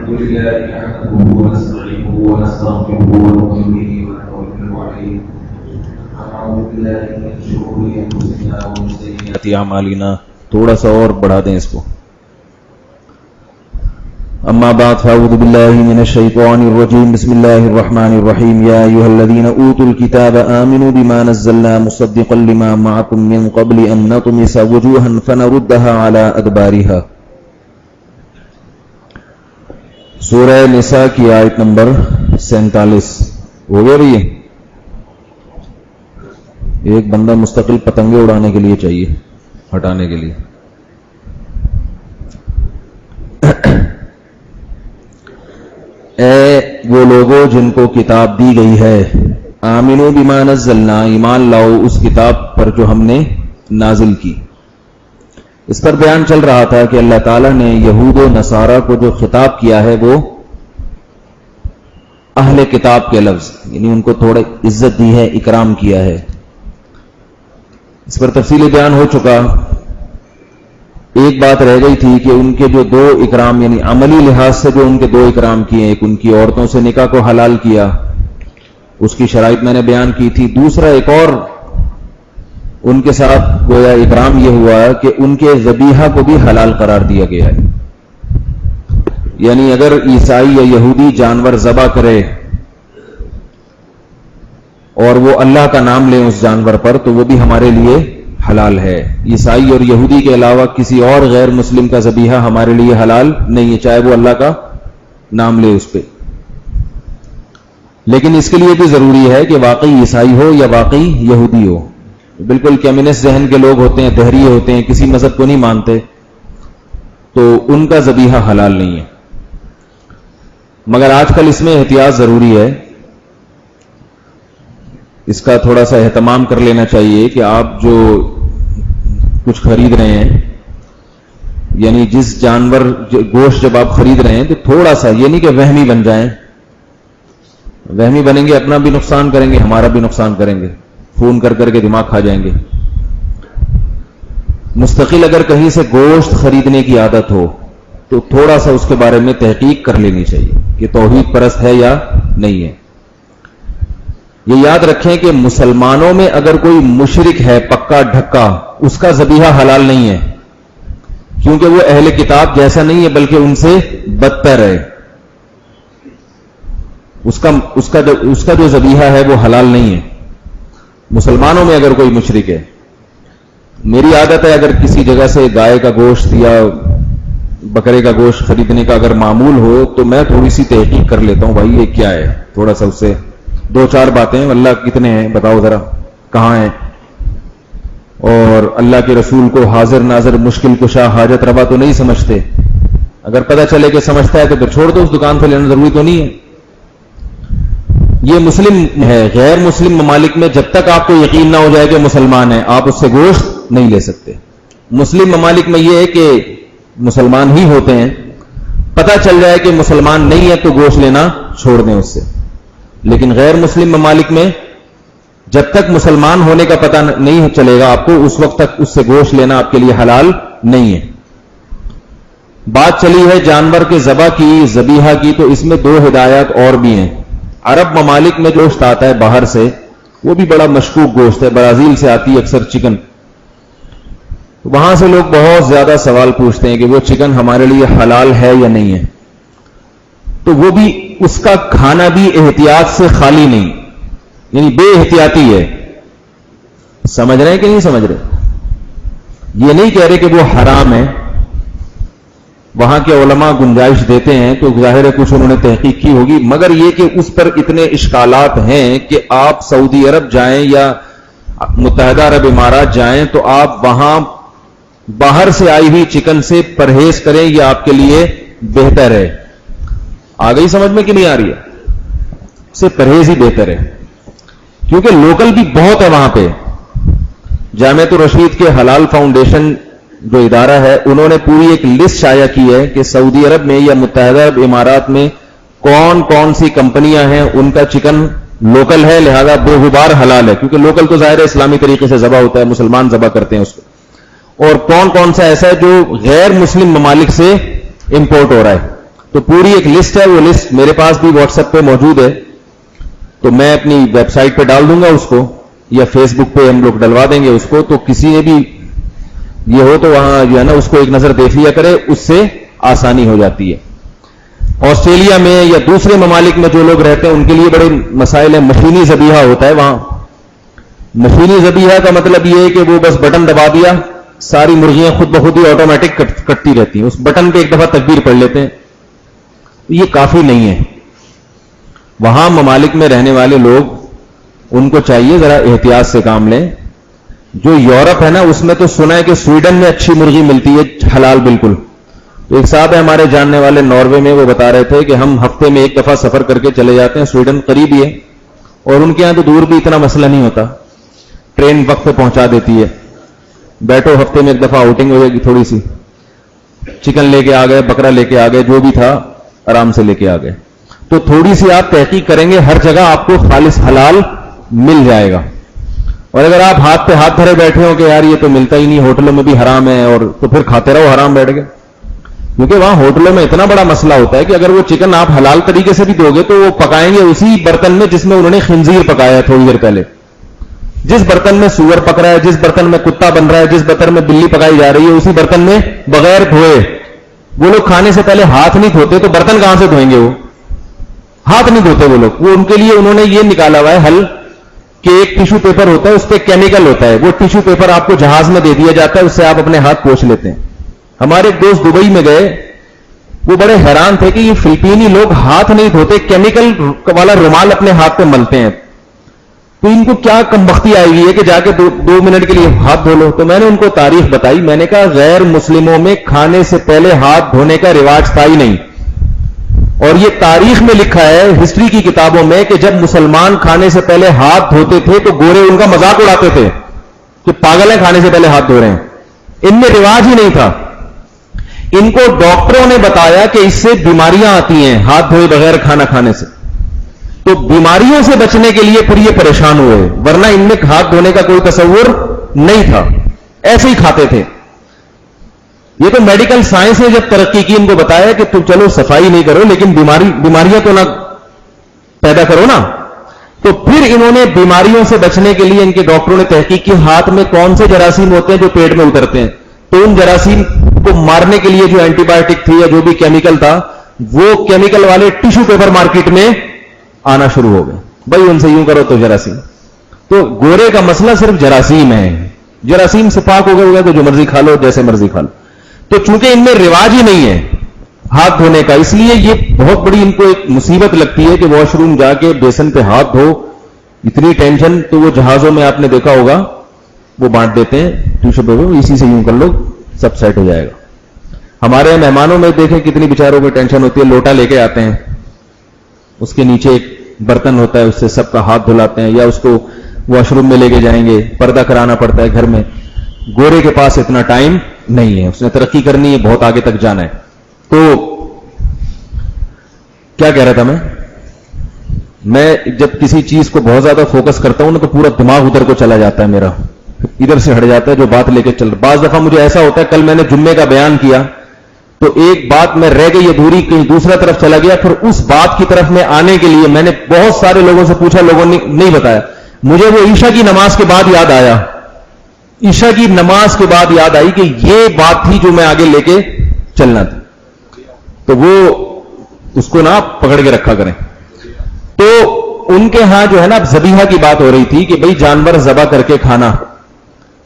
الحمد لله نحمده ونستعينه ونستغفره ونؤمن به ونتوكل عليه ونعوذ بالله من شرور انفسنا ومن سيئات اعمالنا. تھوڑا سا اور بڑھا دیں اس کو. اما بعد فاعوذ بالله من الشيطان الرجيم. بسم الله الرحمن الرحيم. يا ايها الذين اوتوا الكتاب امنوا بما نزلنا مصدقا لما معكم من قبل ان نطمس وجوها فنردها على ادبارها. سورہ نساء کی آیت نمبر 47 ہو گیا بھئی. ایک بندہ مستقل پتنگیں اڑانے کے لیے چاہیے, ہٹانے کے لیے. اے وہ لوگوں جن کو کتاب دی گئی ہے, آمنو بما نزلنا, ایمان لاؤ اس کتاب پر جو ہم نے نازل کی. اس پر بیان چل رہا تھا کہ اللہ تعالیٰ نے یہود و نصارہ کو جو خطاب کیا ہے وہ اہل کتاب کے لفظ, یعنی ان کو تھوڑا عزت دی ہے, اکرام کیا ہے. اس پر تفصیلی بیان ہو چکا. ایک بات رہ گئی تھی کہ ان کے جو دو اکرام, یعنی عملی لحاظ سے جو ان کے دو اکرام کیے, ایک ان کی عورتوں سے نکاح کو حلال کیا, اس کی شرائط میں نے بیان کی تھی. دوسرا ایک اور ان کے ساتھ گویا اکرام یہ ہوا کہ ان کے ذبیحہ کو بھی حلال قرار دیا گیا ہے. یعنی اگر عیسائی یا یہودی جانور ذبح کرے اور وہ اللہ کا نام لیں اس جانور پر, تو وہ بھی ہمارے لیے حلال ہے. عیسائی اور یہودی کے علاوہ کسی اور غیر مسلم کا ذبیحہ ہمارے لیے حلال نہیں ہے, چاہے وہ اللہ کا نام لے اس پہ. لیکن اس کے لیے بھی ضروری ہے کہ واقعی عیسائی ہو یا واقعی یہودی ہو. بالکل کمیونسٹ ذہن کے لوگ ہوتے ہیں, دہریے ہوتے ہیں, کسی مذہب کو نہیں مانتے, تو ان کا ذبیحہ حلال نہیں ہے. مگر آج کل اس میں احتیاط ضروری ہے. اس کا تھوڑا سا اہتمام کر لینا چاہیے کہ آپ جو کچھ خرید رہے ہیں, یعنی جس جانور گوشت جب آپ خرید رہے ہیں تو تھوڑا سا, یہ نہیں کہ وہمی بن جائیں. وہمی بنیں گے اپنا بھی نقصان کریں گے, ہمارا بھی نقصان کریں گے, فون کر کر کے دماغ کھا جائیں گے. مستقل اگر کہیں سے گوشت خریدنے کی عادت ہو تو تھوڑا سا اس کے بارے میں تحقیق کر لینی چاہیے کہ توحید پرست ہے یا نہیں ہے. یہ یاد رکھیں کہ مسلمانوں میں اگر کوئی مشرک ہے پکا ڈھکا, اس کا ذبیحہ حلال نہیں ہے, کیونکہ وہ اہل کتاب جیسا نہیں ہے بلکہ ان سے بدتر ہے. اس کا جو ذبیحہ ہے وہ حلال نہیں ہے. مسلمانوں میں اگر کوئی مشرک ہے, میری عادت ہے اگر کسی جگہ سے گائے کا گوشت یا بکرے کا گوشت خریدنے کا اگر معمول ہو تو میں تھوڑی سی تحقیق کر لیتا ہوں, بھائی یہ کیا ہے, تھوڑا سا اس سے دو چار باتیں, اللہ کتنے ہیں بتاؤ ذرا, کہاں ہیں, اور اللہ کے رسول کو حاضر ناظر مشکل کشا حاجت روا تو نہیں سمجھتے. اگر پتہ چلے کہ سمجھتا ہے تو پھر چھوڑ دو, اس دکان سے لینا ضروری تو نہیں ہے. یہ مسلم ہے. غیر مسلم ممالک میں جب تک آپ کو یقین نہ ہو جائے کہ مسلمان ہے, آپ اس سے گوشت نہیں لے سکتے. مسلم ممالک میں یہ ہے کہ مسلمان ہی ہوتے ہیں, پتہ چل جائے کہ مسلمان نہیں ہے تو گوشت لینا چھوڑ دیں اس سے. لیکن غیر مسلم ممالک میں جب تک مسلمان ہونے کا پتہ نہیں چلے گا آپ کو, اس وقت تک اس سے گوشت لینا آپ کے لیے حلال نہیں ہے. بات چلی ہے جانور کے ذبح کی, ذبیحہ کی, تو اس میں دو ہدایات اور بھی ہیں. عرب ممالک میں گوشت آتا ہے باہر سے, وہ بھی بڑا مشکوک گوشت ہے, برازیل سے آتی ہے اکثر چکن. وہاں سے لوگ بہت زیادہ سوال پوچھتے ہیں کہ وہ چکن ہمارے لیے حلال ہے یا نہیں ہے. تو وہ بھی اس کا کھانا بھی احتیاط سے خالی نہیں, یعنی بے احتیاطی ہے. سمجھ رہے ہیں کہ نہیں سمجھ رہے؟ یہ نہیں کہہ رہے کہ وہ حرام ہے. وہاں کے علماء گنجائش دیتے ہیں تو ظاہر ہے کچھ انہوں نے تحقیق کی ہوگی, مگر یہ کہ اس پر اتنے اشکالات ہیں کہ آپ سعودی عرب جائیں یا متحدہ عرب امارات جائیں تو آپ وہاں باہر سے آئی ہوئی چکن سے پرہیز کریں, یہ آپ کے لیے بہتر ہے. آ گئی سمجھ میں کہ نہیں آ رہی ہے؟ سے پرہیز ہی بہتر ہے, کیونکہ لوکل بھی بہت ہے وہاں پہ. جامعۃ الرشید کے حلال فاؤنڈیشن جو ادارہ ہے, انہوں نے پوری ایک لسٹ شائع کی ہے کہ سعودی عرب میں یا متحدہ عرب امارات میں کون کون سی کمپنیاں ہیں, ان کا چکن لوکل ہے, لہذا بے غبار حلال ہے. کیونکہ لوکل تو ظاہر اسلامی طریقے سے ذبح ہوتا ہے, مسلمان ذبح کرتے ہیں اس کو. اور کون کون سا ایسا ہے جو غیر مسلم ممالک سے امپورٹ ہو رہا ہے. تو پوری ایک لسٹ ہے, وہ لسٹ میرے پاس بھی واٹس ایپ پہ موجود ہے, تو میں اپنی ویب سائٹ پہ ڈال دوں گا اس کو, یا فیس بک پہ ہم لوگ ڈلوا دیں گے اس کو, تو کسی نے بھی یہ ہو تو وہاں جو ہے نا اس کو ایک نظر دیکھ لیا کرے, اس سے آسانی ہو جاتی ہے. آسٹریلیا میں یا دوسرے ممالک میں جو لوگ رہتے ہیں ان کے لیے بڑے مسائل ہیں. مشینی ذبیحہ ہوتا ہے وہاں. مشینی ذبیحہ کا مطلب یہ ہے کہ وہ بس بٹن دبا دیا, ساری مرغیاں خود بخود ہی آٹومیٹک کٹتی رہتی ہیں, اس بٹن پہ ایک دفعہ تکبیر پڑھ لیتے ہیں. یہ کافی نہیں ہے. وہاں ممالک میں رہنے والے لوگ, ان کو چاہیے ذرا احتیاط سے کام لیں. جو یورپ ہے نا اس میں تو سنا ہے کہ سویڈن میں اچھی مرغی ملتی ہے حلال بالکل. تو ایک صاحب ہے ہمارے جاننے والے ناروے میں, وہ بتا رہے تھے کہ ہم ہفتے میں ایک دفعہ سفر کر کے چلے جاتے ہیں, سویڈن قریب ہی ہے, اور ان کے یہاں تو دور بھی اتنا مسئلہ نہیں ہوتا, ٹرین وقت پہ پہنچا دیتی ہے. بیٹھو ہفتے میں ایک دفعہ آؤٹنگ ہو جائے گی تھوڑی سی, چکن لے کے آ گئے, بکرا لے کے آ گئے, جو بھی تھا آرام سے لے کے آ گئے. تو تھوڑی سی آپ تحقیق کریں گے, ہر جگہ آپ کو خالص حلال مل جائے گا. اور اگر آپ ہاتھ پہ ہاتھ دھرے بیٹھے ہو کہ یار یہ تو ملتا ہی نہیں, ہوٹلوں میں بھی حرام ہے, اور تو پھر کھاتے رہو حرام بیٹھ گئے. کیونکہ وہاں ہوٹلوں میں اتنا بڑا مسئلہ ہوتا ہے کہ اگر وہ چکن آپ حلال طریقے سے بھی دو گے تو وہ پکائیں گے اسی برتن میں جس میں انہوں نے خنزیر پکایا ہے تھوڑی دیر پہلے. جس برتن میں سور پک رہا ہے, جس برتن میں کتا بن رہا ہے, جس برتن میں بلی پکائی جا رہی ہے, اسی برتن میں بغیر دھوئے. وہ لوگ کھانے سے پہلے ہاتھ نہیں دھوتے, تو برتن کہاں سے دھوئیں گے؟ وہ ہاتھ نہیں دھوتے وہ لوگ. وہ ان کے لیے انہوں نے یہ نکالا ہوا ہے حل کہ ایک ٹیشو پیپر ہوتا ہے, اس پہ کیمیکل ہوتا ہے, وہ ٹیشو پیپر آپ کو جہاز میں دے دیا جاتا ہے, اس سے آپ اپنے ہاتھ پوچھ لیتے ہیں. ہمارے ایک دوست دبئی میں گئے, وہ بڑے حیران تھے کہ یہ فلپینی لوگ ہاتھ نہیں دھوتے, کیمیکل والا رومال اپنے ہاتھ پہ ملتے ہیں. تو ان کو کیا کمبختی آئی ہوئی ہے کہ جا کے 2 منٹ کے لیے ہاتھ دھو لو. تو میں نے ان کو تاریخ بتائی, میں نے کہا غیر مسلموں میں کھانے سے پہلے ہاتھ دھونے کا رواج تھا ہی نہیں. اور یہ تاریخ میں لکھا ہے, ہسٹری کی کتابوں میں, کہ جب مسلمان کھانے سے پہلے ہاتھ دھوتے تھے تو گورے ان کا مذاق اڑاتے تھے کہ پاگل ہیں کھانے سے پہلے ہاتھ دھو رہے ہیں. ان میں رواج ہی نہیں تھا. ان کو ڈاکٹروں نے بتایا کہ اس سے بیماریاں آتی ہیں ہاتھ دھوئے بغیر کھانا کھانے سے. تو بیماریوں سے بچنے کے لیے پھر یہ پریشان ہوئے, ورنہ ان میں ہاتھ دھونے کا کوئی تصور نہیں تھا, ایسے ہی کھاتے تھے. یہ تو میڈیکل سائنس نے جب ترقی کی, ان کو بتایا کہ تم چلو صفائی نہیں کرو لیکن بیماریاں تو نہ پیدا کرو نا. تو پھر انہوں نے بیماریوں سے بچنے کے لیے ان کے ڈاکٹروں نے تحقیق کی ہاتھ میں کون سے جراثیم ہوتے ہیں جو پیٹ میں اترتے ہیں. تو ان جراثیم کو مارنے کے لیے جو اینٹی بایوٹک تھی یا جو بھی کیمیکل تھا, وہ کیمیکل والے ٹیشو پیپر مارکیٹ میں آنا شروع ہو گئے. بھائی ان سے یوں کرو تو جراثیم. تو گورے کا مسئلہ صرف جراثیم ہے, جراثیم سے پاک ہو گئے تو جو مرضی کھا لو, جیسے مرضی کھا لو. تو چونکہ ان میں رواج ہی نہیں ہے ہاتھ دھونے کا, اس لیے یہ بہت بڑی ان کو ایک مصیبت لگتی ہے کہ واش روم جا کے بیسن پہ ہاتھ دھو, اتنی ٹینشن. تو وہ جہازوں میں آپ نے دیکھا ہوگا وہ بانٹ دیتے ہیں ٹیشو پیپر, اسی سے یوں کر لو سب سیٹ ہو جائے گا. ہمارے مہمانوں میں دیکھیں کتنی بیچاروں کو ٹینشن ہوتی ہے, لوٹا لے کے آتے ہیں, اس کے نیچے ایک برتن ہوتا ہے, اس سے سب کا ہاتھ دھلاتے ہیں, یا اس کو واش روم میں لے کے جائیں گے, پردہ کرانا پڑتا ہے گھر میں. گورے کے پاس اتنا ٹائم نہیں ہے, اس نے ترقی کرنی ہے, بہت آگے تک جانا ہے. تو کیا کہہ رہا تھا میں جب کسی چیز کو بہت زیادہ فوکس کرتا ہوں نا تو پورا دماغ ادھر کو چلا جاتا ہے, میرا ادھر سے ہٹ جاتا ہے جو بات لے کے چل رہا. بعض دفعہ مجھے ایسا ہوتا ہے, کل میں نے جمعے کا بیان کیا تو ایک بات میں رہ گئی ادھوری, کہیں دوسرا طرف چلا گیا, پھر اس بات کی طرف میں آنے کے لیے میں نے بہت سارے لوگوں سے پوچھا, لوگوں نے نہیں بتایا. مجھے وہ عشاء کی نماز کے بعد یاد آیا, عشاء کی نماز کے بعد یاد آئی کہ یہ بات تھی جو میں آگے لے کے چلنا تھا. تو وہ اس کو نہ پکڑ کے رکھا کریں. تو ان کے ہاں جو ہے نا ذبیحہ کی بات ہو رہی تھی کہ بھئی جانور ذبح کر کے کھانا,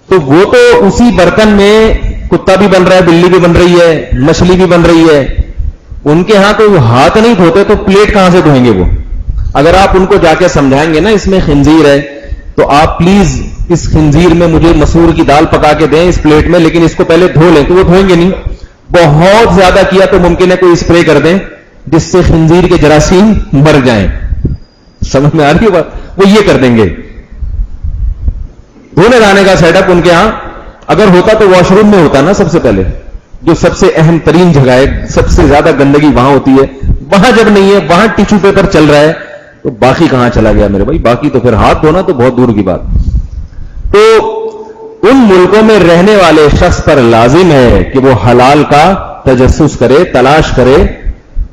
تو وہ تو اسی برتن میں کتا بھی بن رہا ہے, بلی بھی بن رہی ہے, مچھلی بھی بن رہی ہے. ان کے ہاں تو وہ ہاتھ نہیں دھوتے, تو پلیٹ کہاں سے دھوئیں گے وہ؟ اگر آپ ان کو جا کے سمجھائیں گے نا اس میں خنزیر ہے, تو آپ پلیز اس خنزیر میں مجھے مسور کی دال پکا کے دیں اس پلیٹ میں, لیکن اس کو پہلے دھو لیں. تو وہ دھوئیں گے نہیں. بہت زیادہ کیا تو ممکن ہے کوئی اسپرے کر دیں جس سے خنزیر کے جراثیم مر جائیں. سمجھ میں آ رہی ہے بات؟ وہ یہ کر دیں گے. دھونے دانے کا سیٹ اپ ان کے ہاں اگر ہوتا تو واش روم میں ہوتا نا سب سے پہلے, جو سب سے اہم ترین جگہ ہے, سب سے زیادہ گندگی وہاں ہوتی ہے. وہاں جب نہیں ہے, وہاں ٹیشو پیپر چل رہا ہے, تو باقی کہاں چلا گیا میرے بھائی؟ باقی تو پھر ہاتھ دھونا تو بہت دور کی بات. تو ان ملکوں میں رہنے والے شخص پر لازم ہے کہ وہ حلال کا تجسس کرے, تلاش کرے,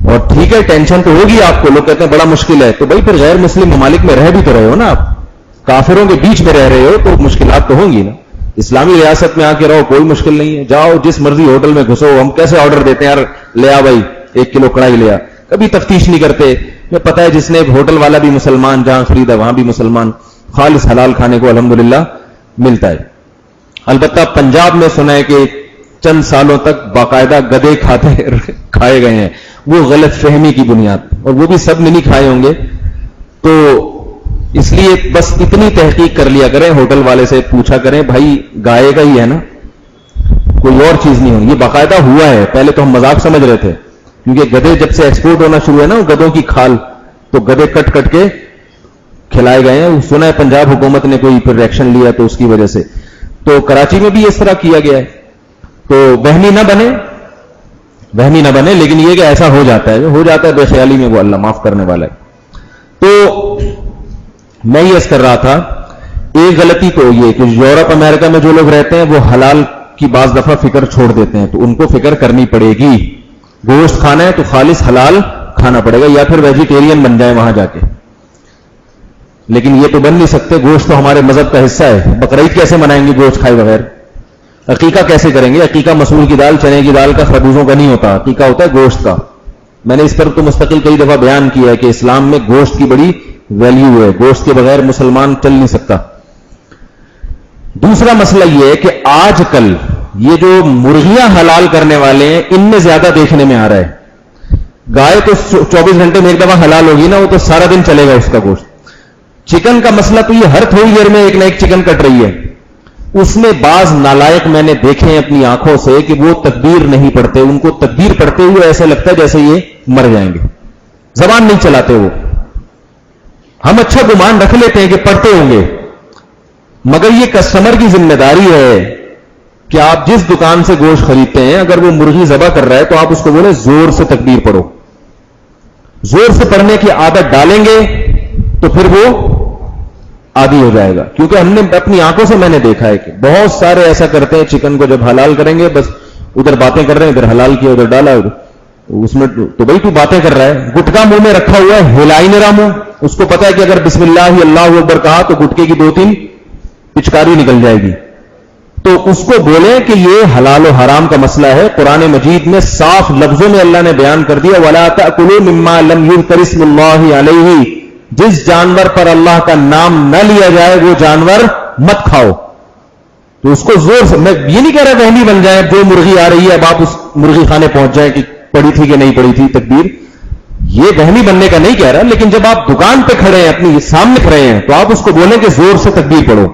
اور ٹھیک ہے ٹینشن تو ہوگی آپ کو, لوگ کہتے ہیں بڑا مشکل ہے, تو بھائی پھر غیر مسلم ممالک میں رہ بھی تو رہے ہو نا, آپ کافروں کے بیچ میں رہ رہے ہو تو مشکلات تو ہوں گی نا. اسلامی ریاست میں آ کے رہو, کوئی مشکل نہیں ہے, جاؤ جس مرضی ہوٹل میں گھسو. ہم کیسے آرڈر دیتے ہیں, یار لے آ بھائی 1 کلو کڑھائی لے آ, کبھی تفتیش نہیں کرتے. میں پتا ہے جس نے ہوٹل والا بھی مسلمان, جہاں خریدا وہاں بھی مسلمان, خالص حلال کھانے کو الحمدللہ ملتا ہے. البتہ پنجاب میں سنا ہے کہ چند سالوں تک باقاعدہ گدے کھائے گئے ہیں, وہ غلط فہمی کی بنیاد, اور وہ بھی سب نے نہیں کھائے ہوں گے. تو اس لیے بس اتنی تحقیق کر لیا کریں, ہوٹل والے سے پوچھا کریں بھائی گائے کا ہی ہے نا, کوئی اور چیز نہیں ہو. یہ باقاعدہ ہوا ہے, پہلے تو ہم مذاق سمجھ رہے تھے, کیونکہ گدے جب سے ایکسپورٹ ہونا شروع ہے نا, گدوں کی کھال, تو گدے کٹ کٹ کے کھلائے گئے ہیں. سنا ہے پنجاب حکومت نے کوئی پھر ایکشن لیا تو اس کی وجہ سے. تو کراچی میں بھی اس طرح کیا گیا ہے. تو وہمی نہ بنے, لیکن یہ کہ ایسا ہو جاتا ہے بے خیالی میں, وہ اللہ معاف کرنے والا ہے. تو میں یہ عرض کر رہا تھا, ایک غلطی تو یہ کہ یورپ امریکہ میں جو لوگ رہتے ہیں وہ حلال کی بعض دفعہ فکر چھوڑ دیتے ہیں, تو ان کو فکر کرنی پڑے گی. گوشت کھانا ہے تو خالص حلال کھانا پڑے گا, یا پھر ویجیٹیرین بن جائے وہاں جا کے. لیکن یہ تو بن نہیں سکتے, گوشت تو ہمارے مذہب کا حصہ ہے. بقرعید کیسے منائیں گے گوشت کھائے بغیر؟ عقیقہ کیسے کریں گے؟ عقیقہ مسور کی دال, چنے کی دال کا, خربوزوں کا نہیں ہوتا, عقیقہ ہوتا ہے گوشت کا. میں نے اس پر تو مستقل کئی دفعہ بیان کیا ہے کہ اسلام میں گوشت کی بڑی ویلیو ہے, گوشت کے بغیر مسلمان چل نہیں سکتا. دوسرا مسئلہ یہ ہے کہ آج کل یہ جو مرغیاں حلال کرنے والے ہیں, ان میں زیادہ دیکھنے میں آ رہا ہے. گائے تو 24 گھنٹے میں ایک دفعہ حلال ہوگی نا, وہ تو سارا دن چلے گا اس کا گوشت. چکن کا مسئلہ تو یہ ہر تھوڑی دیر میں ایک نہ ایک چکن کٹ رہی ہے. اس میں بعض نالائق میں نے دیکھے ہیں اپنی آنکھوں سے کہ وہ تکبیر نہیں پڑھتے, ان کو تکبیر پڑھتے ہوئے ایسے لگتا ہے جیسے یہ مر جائیں گے, زبان نہیں چلاتے وہ. ہم اچھا گمان رکھ لیتے ہیں کہ پڑھتے ہوں گے, مگر یہ کسٹمر کی ذمہ داری ہے کہ آپ جس دکان سے گوشت خریدتے ہیں, اگر وہ مرغی ذبح کر رہا ہے تو آپ اس کو بولیں زور سے تکبیر پڑھو. زور سے پڑھنے کی عادت ڈالیں گے تو پھر وہ عادی ہو جائے گا. کیونکہ ہم نے اپنی آنکھوں سے میں نے دیکھا ہے کہ بہت سارے ایسا کرتے ہیں, چکن کو جب حلال کریں گے بس ادھر باتیں کر رہے ہیں, ادھر حلال کیا ادھر ڈالا, اس میں تو بھائی تو باتیں کر رہا ہے. گٹکا منہ میں رکھا ہوا ہے, ہلا ہی نہیں رہا منہ. اس کو پتا ہے کہ اگر بسم اللہ اللہ اکبر کہا تو گٹکے کی 2-3 پچکاری نکل جائے گی. تو اس کو بولیں کہ یہ حلال و حرام کا مسئلہ ہے. قرآن مجید میں صاف لفظوں میں اللہ نے بیان کر دیا, وَلَا تَأْكُلُوا مِمَّا لَمْ يُذْكَرِ اسْمُ اللَّهِ عَلَيْهِ, جس جانور پر اللہ کا نام نہ لیا جائے وہ جانور مت کھاؤ. تو اس کو زور سے, میں یہ نہیں کہہ رہا وہمی بن جائے, جو مرغی آ رہی ہے اب آپ اس مرغی خانے پہنچ جائیں کہ پڑی تھی کہ نہیں پڑی تھی تکبیر, یہ وہمی بننے کا نہیں کہہ رہا. لیکن جب آپ دکان پہ کھڑے ہیں, اپنی سامنے کھڑے ہیں, تو آپ اس کو بولیں کہ زور سے تکبیر پڑھو.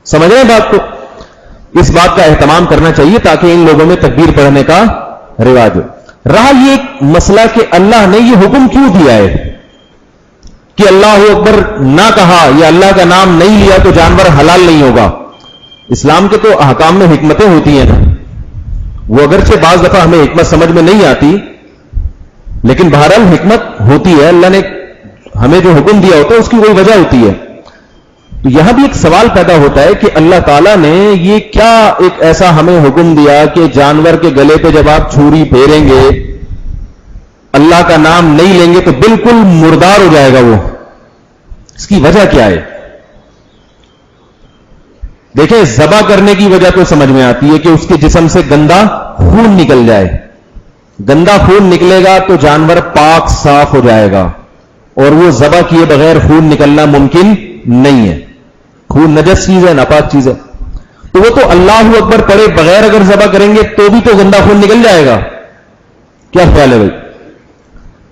سمجھ رہے ہیں بات کو؟ اس بات کا اہتمام کرنا چاہیے تاکہ ان لوگوں میں تکبیر پڑھنے کا رواج ہو. رہا یہ مسئلہ کہ اللہ نے یہ حکم کیوں دیا ہے کہ اللہ اکبر نہ کہا یا اللہ کا نام نہیں لیا تو جانور حلال نہیں ہوگا. اسلام کے تو احکام میں حکمتیں ہوتی ہیں نا, وہ اگرچہ بعض دفعہ ہمیں حکمت سمجھ میں نہیں آتی, لیکن بہرحال حکمت ہوتی ہے. اللہ نے ہمیں جو حکم دیا ہوتا ہے اس کی کوئی وجہ ہوتی ہے. تو یہاں بھی ایک سوال پیدا ہوتا ہے کہ اللہ تعالیٰ نے یہ کیا ایک ایسا ہمیں حکم دیا کہ جانور کے گلے پہ جب آپ چھری پھیریں گے, اللہ کا نام نہیں لیں گے تو بالکل مردار ہو جائے گا وہ. اس کی وجہ کیا ہے؟ دیکھیں, ذبح کرنے کی وجہ تو سمجھ میں آتی ہے کہ اس کے جسم سے گندا خون نکل جائے. گندا خون نکلے گا تو جانور پاک صاف ہو جائے گا, اور وہ ذبح کیے بغیر خون نکلنا ممکن نہیں ہے. خون نجس چیز ہے, ناپاک چیز ہے. تو وہ تو اللہ اکبر پڑھے بغیر اگر ذبح کریں گے تو بھی تو گندا خون نکل جائے گا. کیا خیال ہے بھائی؟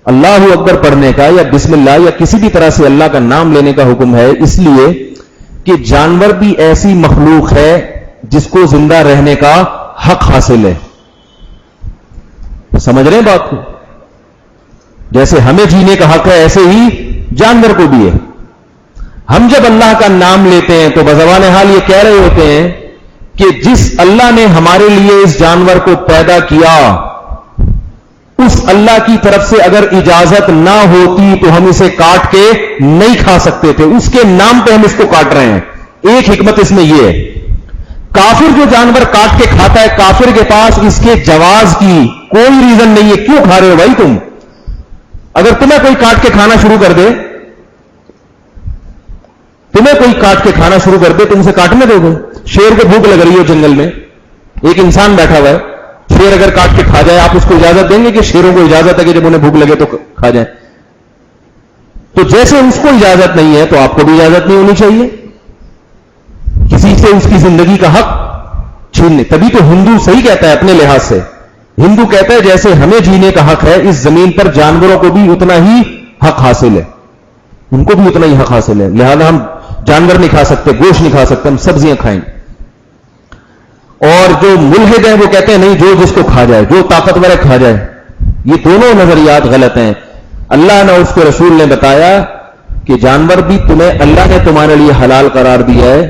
اللہ اکبر پڑھنے کا یا بسم اللہ یا کسی بھی طرح سے اللہ کا نام لینے کا حکم ہے, اس لیے کہ جانور بھی ایسی مخلوق ہے جس کو زندہ رہنے کا حق حاصل ہے. سمجھ رہے ہیں بات کو؟ جیسے ہمیں جینے کا حق ہے ایسے ہی جانور کو بھی ہے. ہم جب اللہ کا نام لیتے ہیں تو بزبان حال یہ کہہ رہے ہوتے ہیں کہ جس اللہ نے ہمارے لیے اس جانور کو پیدا کیا, اس اللہ کی طرف سے اگر اجازت نہ ہوتی تو ہم اسے کاٹ کے نہیں کھا سکتے تھے. اس کے نام پہ ہم اس کو کاٹ رہے ہیں. ایک حکمت اس میں یہ ہے, کافر جو جانور کاٹ کے کھاتا ہے, کافر کے پاس اس کے جواز کی کوئی ریزن نہیں ہے. کیوں کھا رہے ہو بھائی تم؟ اگر تمہیں کوئی کاٹ کے کھانا شروع کر دے، تم اسے کاٹنے دو گے؟ شیر کو بھوک لگ رہی ہو جنگل میں، ایک انسان بیٹھا ہوا ہے، شیر اگر کاٹ کے کھا جائے، آپ اس کو اجازت دیں گے کہ شیروں کو اجازت ہے کہ جب انہیں بھوک لگے تو کھا جائیں؟ تو جیسے اس کو اجازت نہیں ہے تو آپ کو بھی اجازت نہیں ہونی چاہیے کسی سے اس کی زندگی کا حق چھیننے. تبھی تو ہندو صحیح کہتا ہے اپنے لحاظ سے، ہندو کہتا ہے جیسے ہمیں جینے کا حق ہے، اس زمین پر جانوروں کو بھی اتنا ہی حق حاصل ہے، ان کو بھی اتنا ہی حق حاصل ہے، لہذا ہم جانور نہیں کھا سکتے، گوشت نہیں کھا سکتے، ہم سبزیاں کھائیں. اور جو ملحد ہیں وہ کہتے ہیں نہیں، جو جس کو کھا جائے، جو طاقتور ہے کھا جائے. یہ دونوں نظریات غلط ہیں. اللہ نے اس کے رسول نے بتایا کہ جانور بھی اللہ نے تمہارے لیے حلال قرار دیا ہے،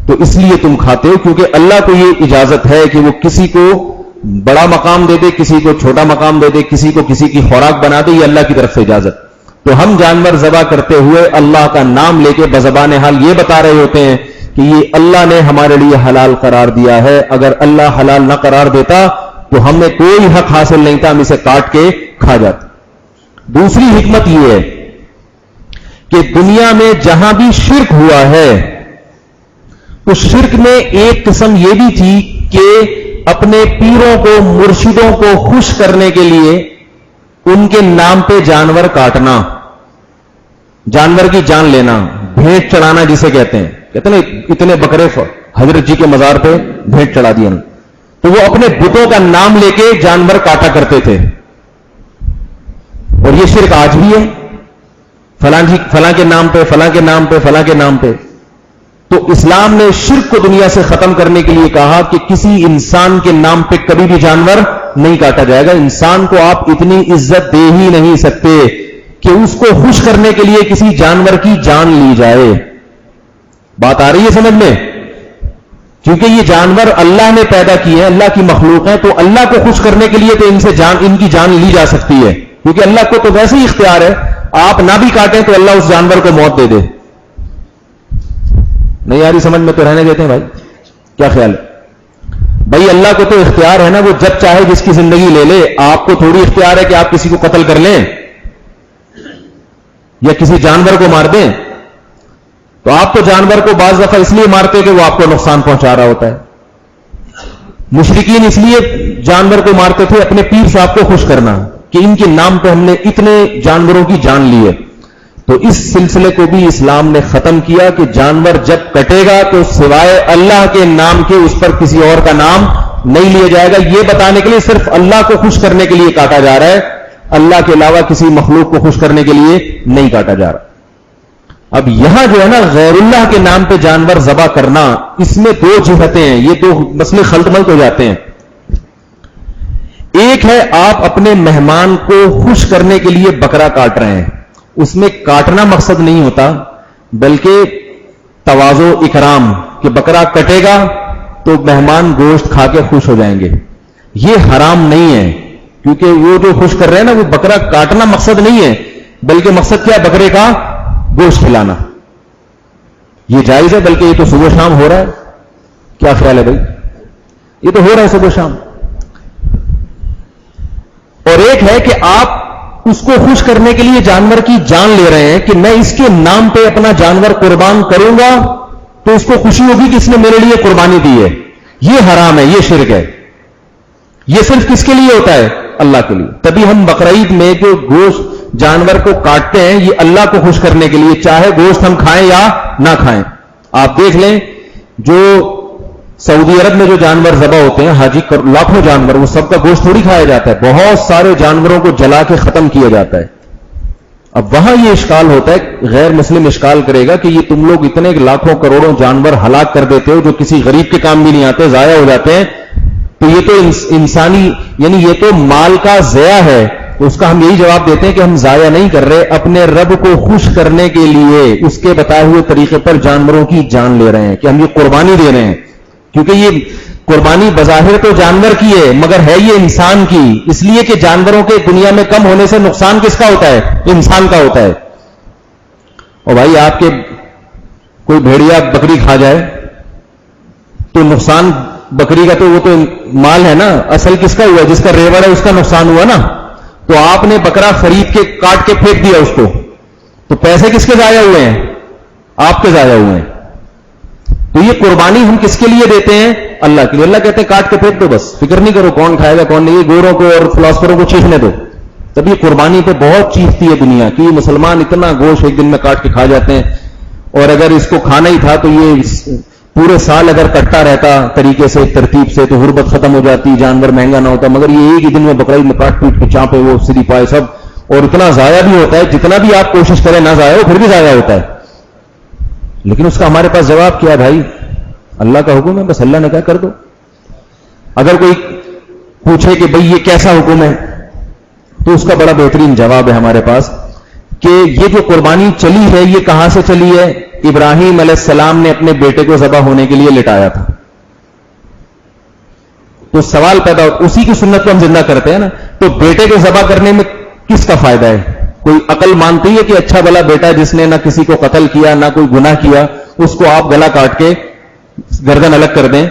تو اس لیے تم کھاتے ہو، کیونکہ اللہ کو یہ اجازت ہے کہ وہ کسی کو بڑا مقام دے دے، کسی کو چھوٹا مقام دے دے، کسی کو کسی کی خوراک بنا دے، یہ اللہ کی طرف سے اجازت. تو ہم جانور ذبح کرتے ہوئے اللہ کا نام لے کے بزبان حال یہ بتا رہے ہوتے ہیں کہ یہ اللہ نے ہمارے لیے حلال قرار دیا ہے. اگر اللہ حلال نہ قرار دیتا تو ہمیں کوئی حق حاصل نہیں تھا، ہم اسے کاٹ کے کھا جاتے. دوسری حکمت یہ ہے کہ دنیا میں جہاں بھی شرک ہوا ہے اس شرک میں ایک قسم یہ بھی تھی کہ اپنے پیروں کو، مرشدوں کو خوش کرنے کے لیے ان کے نام پہ جانور کاٹنا، جانور کی جان لینا، بھیٹ چڑھانا جسے کہتے ہیں اتنے بکرے حضرت جی کے مزار پہ بھیٹ چڑھا دیا. تو وہ اپنے بتوں کا نام لے کے جانور کاٹا کرتے تھے. اور یہ شرک آج بھی ہے، فلاں کے نام پہ، فلاں کے نام پہ، فلاں کے نام پہ. تو اسلام نے شرک کو دنیا سے ختم کرنے کے لیے کہا کہ کسی انسان کے نام پہ کبھی بھی جانور نہیں کاٹا جائے گا. انسان کو آپ اتنی عزت دے ہی نہیں سکتے کہ اس کو خوش کرنے کے لیے کسی جانور کی جان لی جائے. بات آ رہی ہے سمجھ میں؟ کیونکہ یہ جانور اللہ نے پیدا کیے ہیں، اللہ کی مخلوق ہیں، تو اللہ کو خوش کرنے کے لیے تو ان کی جان لی جا سکتی ہے، کیونکہ اللہ کو تو ویسے ہی اختیار ہے، آپ نہ بھی کاٹیں تو اللہ اس جانور کو موت دے دے. نہیں آ رہی سمجھ میں؟ تو رہنے دیتے ہیں بھائی، کیا خیال ہے بھائی؟ اللہ کو تو اختیار ہے نا، وہ جب چاہے جس کی زندگی لے لے. آپ کو تھوڑی اختیار ہے کہ آپ کسی کو قتل کر لیں یا کسی جانور کو مار دیں. تو آپ تو جانور کو بعض دفعہ اس لیے مارتے کہ وہ آپ کو نقصان پہنچا رہا ہوتا ہے. مشرکین اس لیے جانور کو مارتے تھے اپنے پیر صاحب کو خوش کرنا کہ ان کے نام پہ ہم نے اتنے جانوروں کی جان لی ہے. تو اس سلسلے کو بھی اسلام نے ختم کیا کہ جانور جب کٹے گا تو سوائے اللہ کے نام کے اس پر کسی اور کا نام نہیں لیا جائے گا. یہ بتانے کے لیے صرف اللہ کو خوش کرنے کے لیے کاٹا جا رہا ہے، اللہ کے علاوہ کسی مخلوق کو خوش کرنے کے لیے نہیں کاٹا جا رہا. اب یہاں جو ہے نا غیر اللہ کے نام پہ جانور ذبح کرنا، اس میں دو جہتیں ہیں، یہ دو مسئلے خلط ملط ہو جاتے ہیں. ایک ہے آپ اپنے مہمان کو خوش کرنے کے لیے بکرا کاٹ رہے ہیں، اس میں کاٹنا مقصد نہیں ہوتا بلکہ تواضع اکرام، کہ بکرا کٹے گا تو مہمان گوشت کھا کے خوش ہو جائیں گے. یہ حرام نہیں ہے، کیونکہ وہ جو خوش کر رہے ہیں نا، وہ بکرا کاٹنا مقصد نہیں ہے بلکہ مقصد کیا؟ بکرے کا گوشت کھلانا. یہ جائز ہے، بلکہ یہ تو صبح شام ہو رہا ہے. کیا خیال ہے بھائی؟ یہ تو ہو رہا ہے صبح شام. اور ایک ہے کہ آپ اس کو خوش کرنے کے لیے جانور کی جان لے رہے ہیں کہ میں اس کے نام پہ اپنا جانور قربان کروں گا تو اس کو خوشی ہوگی کہ اس نے میرے لیے قربانی دی ہے. یہ حرام ہے، یہ شرک ہے. یہ صرف کس کے لیے ہوتا ہے؟ اللہ کے لیے. تبھی ہم بقرعید میں جو گوشت جانور کو کاٹتے ہیں یہ اللہ کو خوش کرنے کے لیے، چاہے گوشت ہم کھائیں یا نہ کھائیں. آپ دیکھ لیں جو سعودی عرب میں جو جانور ذبح ہوتے ہیں، حاجی لاکھوں جانور، وہ سب کا گوشت تھوڑی کھایا جاتا ہے، بہت سارے جانوروں کو جلا کے ختم کیا جاتا ہے. اب وہاں یہ اشکال ہوتا ہے، غیر مسلم اشکال کرے گا کہ یہ تم لوگ اتنے لاکھوں کروڑوں جانور ہلاک کر دیتے ہو جو کسی غریب کے کام بھی نہیں آتے، ضائع ہو جاتے ہیں، تو یہ تو انسانی، یعنی یہ تو مال کا ضیاع ہے. تو اس کا ہم یہی جواب دیتے ہیں کہ ہم ضائع نہیں کر رہے، اپنے رب کو خوش کرنے کے لیے اس کے بتائے ہوئے طریقے پر جانوروں کی جان لے رہے ہیں کہ ہم یہ قربانی دے رہے ہیں. کیونکہ یہ قربانی بظاہر تو جانور کی ہے مگر ہے یہ انسان کی، اس لیے کہ جانوروں کے دنیا میں کم ہونے سے نقصان کس کا ہوتا ہے؟ انسان کا ہوتا ہے. اور بھائی آپ کے کوئی بھیڑیا بکری کھا جائے تو نقصان بکری کا تو وہ تو مال ہے نا، اصل کس کا ہوا؟ جس کا ریوڑ ہے اس کا نقصان ہوا نا. تو آپ نے بکرا خرید کے کاٹ کے پھینک دیا اس کو, تو پیسے کس کے ضائع ہوئے ہیں؟ آپ کے ضائع ہوئے ہیں. تو یہ قربانی ہم کس کے لیے دیتے ہیں؟ اللہ کے لیے. اللہ کہتے ہیں کاٹ کے پھینک دو, بس فکر نہیں کرو کون کھائے گا کون نہیں, یہ گوروں کو اور فلاسفروں کو چیخنے دو. تب یہ قربانی پہ بہت چیختی ہے دنیا کہ یہ مسلمان اتنا گوشت ایک دن میں کاٹ کے کھا جاتے ہیں, اور اگر اس کو کھانا ہی تھا تو یہ پورے سال اگر کٹتا رہتا طریقے سے ترتیب سے تو غربت ختم ہو جاتی, جانور مہنگا نہ ہوتا, مگر یہ ایک ہی دن میں بقرعید میں کاٹ پیٹ کے چانپے وہ سری پائے سب, اور اتنا ضائع بھی ہوتا ہے, جتنا بھی آپ کوشش کریں نہ ضائع ہو پھر بھی ضائع ہوتا ہے. لیکن اس کا ہمارے پاس جواب کیا بھائی؟ اللہ کا حکم ہے, بس اللہ نے کہا کر دو. اگر کوئی پوچھے کہ بھئی یہ کیسا حکم ہے, تو اس کا بڑا بہترین جواب ہے ہمارے پاس کہ یہ جو قربانی چلی ہے یہ کہاں سے چلی ہے؟ ابراہیم علیہ السلام نے اپنے بیٹے کو ذبح ہونے کے لیے لٹایا تھا. تو سوال پیدا ہو, اسی کی سنت کو ہم زندہ کرتے ہیں نا, تو بیٹے کو ذبح کرنے میں کس کا فائدہ ہے؟ کوئی عقل مانتی ہے کہ اچھا بھلا بیٹا جس نے نہ کسی کو قتل کیا نہ کوئی گناہ کیا, اس کو آپ گلا کاٹ کے گردن الگ کر دیں؟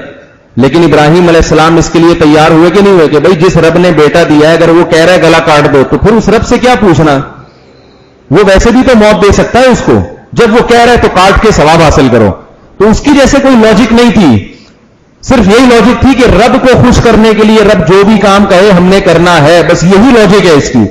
لیکن ابراہیم علیہ السلام اس کے لیے تیار ہوئے کہ نہیں ہوئے کہ بھئی جس رب نے بیٹا دیا ہے اگر وہ کہہ رہا ہے گلا کاٹ دو, تو پھر اس رب سے کیا پوچھنا؟ وہ ویسے بھی تو موت دے سکتا ہے اس کو, جب وہ کہہ رہا ہے تو کاٹ کے ثواب حاصل کرو. تو اس کی جیسے کوئی لاجک نہیں تھی, صرف یہی لاجک تھی کہ رب کو خوش کرنے کے لیے رب جو بھی کام کہے ہم نے کرنا ہے, بس یہی لاجک ہے اس کی.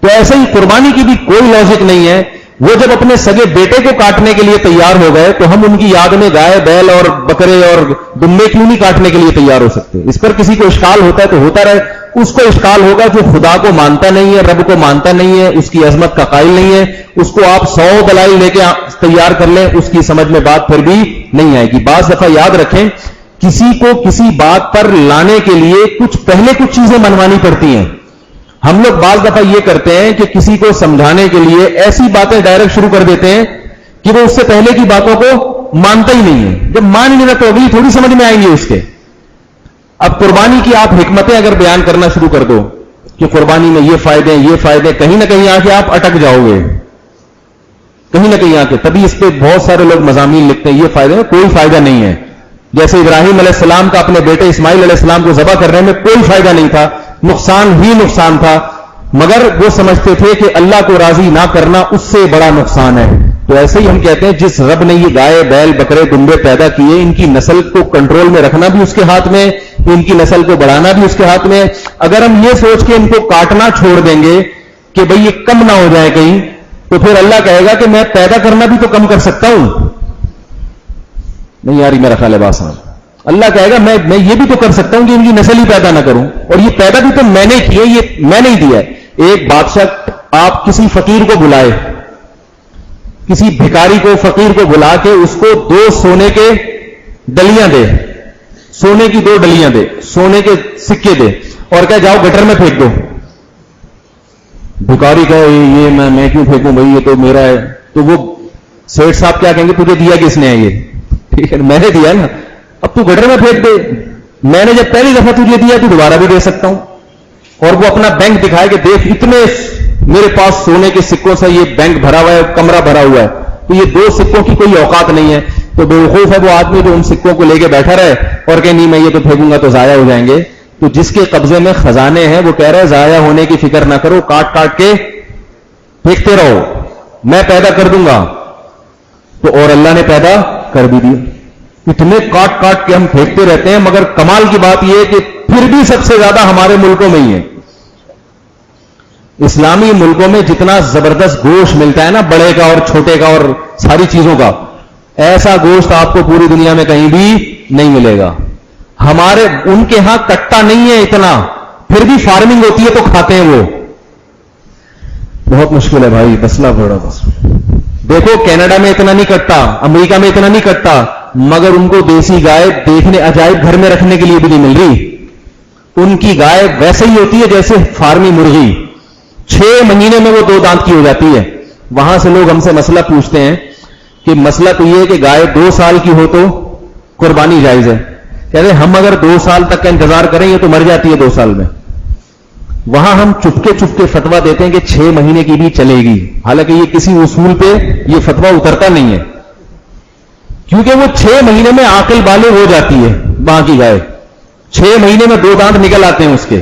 تو ایسے ہی قربانی کی بھی کوئی لاجک نہیں ہے. وہ جب اپنے سگے بیٹے کو کاٹنے کے لیے تیار ہو گئے تو ہم ان کی یاد میں گائے بیل اور بکرے اور دمبے کیوں نہیں کاٹنے کے لیے تیار ہو سکتے؟ اس پر کسی کو اشکال ہوتا ہے تو ہوتا رہے, اس کو اشکال ہوگا جو خدا کو مانتا نہیں ہے, رب کو مانتا نہیں ہے, اس کی عظمت کا قائل نہیں ہے. اس کو آپ 100 دلائل لے کے تیار کر لیں, اس کی سمجھ میں بات پھر بھی نہیں آئے گی. بعض دفعہ یاد رکھیں, کسی کو کسی بات پر لانے کے لیے پہلے کچھ چیزیں منوانی پڑتی ہیں. ہم لوگ بعض دفعہ یہ کرتے ہیں کہ کسی کو سمجھانے کے لیے ایسی باتیں ڈائریکٹ شروع کر دیتے ہیں کہ وہ اس سے پہلے کی باتوں کو مانتا ہی نہیں ہے. جب مان ہی نہیں تو اگلی تھوڑی سمجھ میں آئیں گی اس کے. اب قربانی کی آپ حکمتیں اگر بیان کرنا شروع کر دو کہ قربانی میں یہ فائدے, کہیں نہ کہیں آ کے آپ اٹک جاؤ گے, کہیں نہ کہیں آ کے. تبھی اس پہ بہت سارے لوگ مضامین لکھتے ہیں یہ فائدے, کوئی فائدہ نہیں ہے. جیسے ابراہیم علیہ السلام کا اپنے بیٹے اسماعیل علیہ السلام کو ذبح کرنے میں کوئی فائدہ نہیں تھا, نقصان ہی نقصان تھا, مگر وہ سمجھتے تھے کہ اللہ کو راضی نہ کرنا اس سے بڑا نقصان ہے. تو ایسے ہی ہم کہتے ہیں جس رب نے یہ گائے بیل بکرے دمبے پیدا کیے, ان کی نسل کو کنٹرول میں رکھنا بھی اس کے ہاتھ میں, ان کی نسل کو بڑھانا بھی اس کے ہاتھ میں. اگر ہم یہ سوچ کے ان کو کاٹنا چھوڑ دیں گے کہ بھئی یہ کم نہ ہو جائے کہیں, تو پھر اللہ کہے گا کہ میں پیدا کرنا بھی تو کم کر سکتا ہوں. نہیں یاری میرا خیال ہے بات سمجھ. اللہ کہے گا میں یہ بھی تو کر سکتا ہوں کہ ان کی نسل ہی پیدا نہ کروں, اور یہ پیدا بھی تو میں نے کیے, یہ میں نہیں دیا. ایک بادشاہ آپ کسی فقیر کو بلائے, کسی بھکاری کو فقیر کو بلا کے اس کو 2 سونے کے ڈلیاں دے, سونے کی 2 ڈلیاں دے, سونے کے سکے دے, اور کہا جاؤ گٹر میں پھینک دو. بھکاری کہے یہ میں کیوں پھینکوں بھائی, یہ تو میرا ہے. تو وہ سیٹ صاحب کیا کہیں گے, تجھے دیا کس نے ہے یہ؟ ٹھیک ہے میں نے دیا نا, اب تو گٹر میں پھینک دے. میں نے جب پہلی دفعہ تجھے دیا تو دوبارہ بھی دے سکتا ہوں. اور وہ اپنا بینک دکھائے کہ دیکھ اتنے میرے پاس سونے کے سکوں سے یہ بینک بھرا ہوا ہے, کمرہ بھرا ہوا ہے, تو یہ 2 سکوں کی کوئی اوقات نہیں ہے. تو بیوقوف ہے وہ آدمی جو ان سکوں کو لے کے بیٹھا رہے اور کہ نہیں میں یہ تو پھینکوں گا تو ضائع ہو جائیں گے. تو جس کے قبضے میں خزانے ہیں وہ کہہ رہا ہے ضائع ہونے کی فکر نہ کرو, کاٹ کاٹ کے پھینکتے رہو, میں پیدا کر دوں گا. تو اور اللہ نے پیدا کر بھی دیا. اتنے کاٹ کاٹ کے ہم پھینکتے رہتے ہیں, مگر کمال کی بات یہ ہے کہ پھر بھی سب سے زیادہ ہمارے ملکوں میں ہی ہے. اسلامی ملکوں میں جتنا زبردست گوشت ملتا ہے نا, بڑے کا اور چھوٹے کا اور ساری چیزوں کا, ایسا گوشت آپ کو پوری دنیا میں کہیں بھی نہیں ملے گا. ان کے ہاں کٹتا نہیں ہے اتنا, پھر بھی فارمنگ ہوتی ہے تو کھاتے ہیں وہ. بہت مشکل ہے بھائی, مسئلہ بڑا. بس دیکھو کینیڈا میں اتنا نہیں کٹتا, امریکہ میں اتنا نہیں کٹتا, مگر ان کو دیسی گائے دیکھنے عجائب گھر میں رکھنے کے لیے بھی نہیں مل رہی. ان کی گائے ویسے ہی ہوتی ہے جیسے فارمی مرغی, 6 مہینے میں وہ 2 دانت کی ہو جاتی ہے. وہاں سے لوگ ہم سے مسئلہ پوچھتے ہیں کہ مسئلہ تو یہ ہے کہ گائے 2 سال کی ہو تو قربانی جائز ہے. کہتے ہیں ہم اگر 2 سال تک کا انتظار کریں یہ تو مر جاتی ہے 2 سال میں. وہاں ہم چپکے فتوا دیتے ہیں کہ 6 مہینے کی بھی چلے گی, حالانکہ یہ کسی اصول پہ یہ فتوا اترتا نہیں ہے, کیونکہ وہ 6 مہینے میں عاقل بالغ ہو جاتی ہے. وہاں کی گائے 6 مہینے میں 2 دانت نکل آتے ہیں اس کے.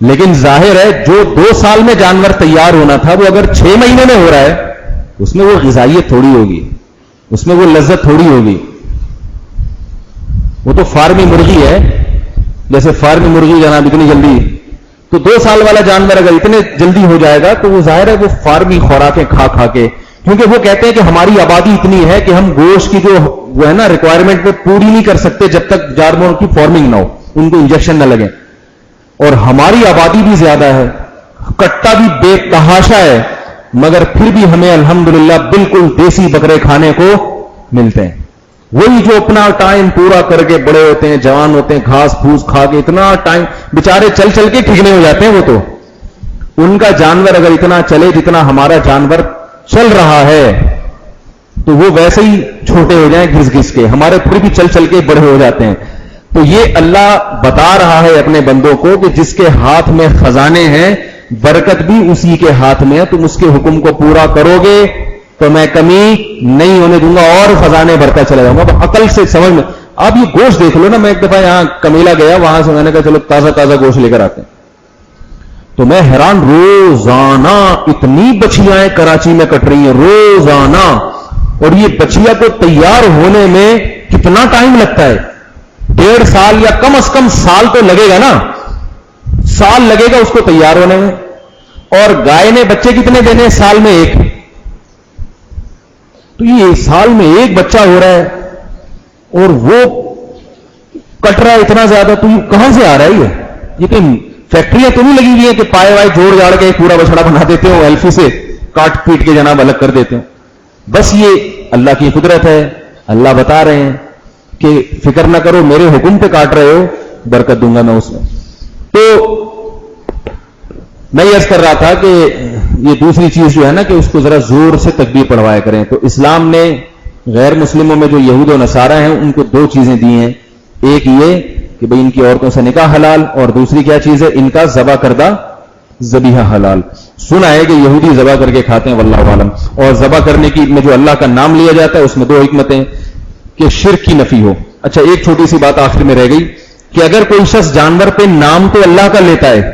لیکن ظاہر ہے جو 2 سال میں جانور تیار ہونا تھا وہ اگر 6 مہینے میں ہو رہا ہے اس میں وہ غذائیت تھوڑی ہوگی, اس میں وہ لذت تھوڑی ہوگی. وہ تو فارمی مرغی ہے, جیسے فارمی مرغی جناب اتنی جلدی, تو 2 سال والا جانور اگر اتنے جلدی ہو جائے گا تو وہ ظاہر ہے وہ فارمی خوراکیں کھا کھا کے, کیونکہ وہ کہتے ہیں کہ ہماری آبادی اتنی ہے کہ ہم گوشت کی جو وہ ہے نا ریکوائرمنٹ وہ پوری نہیں کر سکتے جب تک جانوروں کی فارمنگ نہ ہو, ان کو انجیکشن نہ لگے. اور ہماری آبادی بھی زیادہ ہے, کٹا بھی بے تحاشا ہے, مگر پھر بھی ہمیں الحمدللہ بالکل دیسی بکرے کھانے کو ملتے ہیں. وہی جو اپنا ٹائم پورا کر کے بڑے ہوتے ہیں, جوان ہوتے ہیں, گھاس پھوس کھا کے اتنا ٹائم بےچارے چل چل کے ٹھیکنے ہو جاتے ہیں. وہ تو ان کا جانور اگر اتنا چلے جتنا ہمارا جانور چل رہا ہے تو وہ ویسے ہی چھوٹے ہو جائیں گھس گھس کے, ہمارے پھر بھی چل چل کے بڑے ہو جاتے ہیں. تو یہ اللہ بتا رہا ہے اپنے بندوں کو کہ جس کے ہاتھ میں خزانے ہیں برکت بھی اسی کے ہاتھ میں ہے, تم اس کے حکم کو پورا کرو گے تو میں کمی نہیں ہونے دوں گا اور خزانے بھرتا چلا جاؤں گا. عقل سے سمجھ میں آپ یہ گوشت دیکھ لو نا, میں ایک دفعہ یہاں کمیلا گیا, وہاں سے میں نے کہا چلو تازہ تازہ گوشت لے کر آتے ہیں, تو میں حیران, روزانہ اتنی بچیاں کراچی میں کٹ رہی ہیں روزانہ, اور یہ بچیا کو تیار ہونے میں کتنا ٹائم لگتا ہے, 1.5 سال یا کم از کم سال تو لگے گا نا, سال لگے گا اس کو تیار ہونے میں. اور گائے نے بچے کتنے دینے, سال میں 1, تو یہ سال میں 1 بچہ ہو رہا ہے اور وہ کٹ رہا ہے اتنا زیادہ, تو یہ کہاں سے آ رہا ہے؟ یہ کہ فیکٹریاں تو نہیں لگی ہوئی ہیں کہ پائے وائے جوڑ جاڑ کے پورا بچڑا بنا دیتے ہو, ایلفی سے کاٹ پیٹ کے جناب الگ کر دیتے ہو. بس یہ اللہ کی قدرت ہے. اللہ بتا رہے ہیں کہ فکر نہ کرو, میرے حکم پہ کاٹ رہے ہو, برکت دوں گا میں اس میں. تو میں یہ عرض کر رہا تھا کہ یہ دوسری چیز جو ہے نا کہ اس کو ذرا زور سے تکبیر پڑھوایا کریں. تو اسلام نے غیر مسلموں میں جو یہود و نصارہ ہیں ان کو 2 چیزیں دی ہیں, ایک یہ کہ بھئی ان کی عورتوں سے نکاح حلال, اور دوسری کیا چیز ہے, ان کا ذبح کردہ ذبیحہ حلال. سنا ہے کہ یہودی ذبح کر کے کھاتے ہیں واللہ عالم, اور ذبح کرنے کی میں جو اللہ کا نام لیا جاتا ہے اس میں 2 حکمتیں, کہ شرک کی نفی ہو. اچھا ایک چھوٹی سی بات آخر میں رہ گئی کہ اگر کوئی شخص جانور پہ نام تو اللہ کا لیتا ہے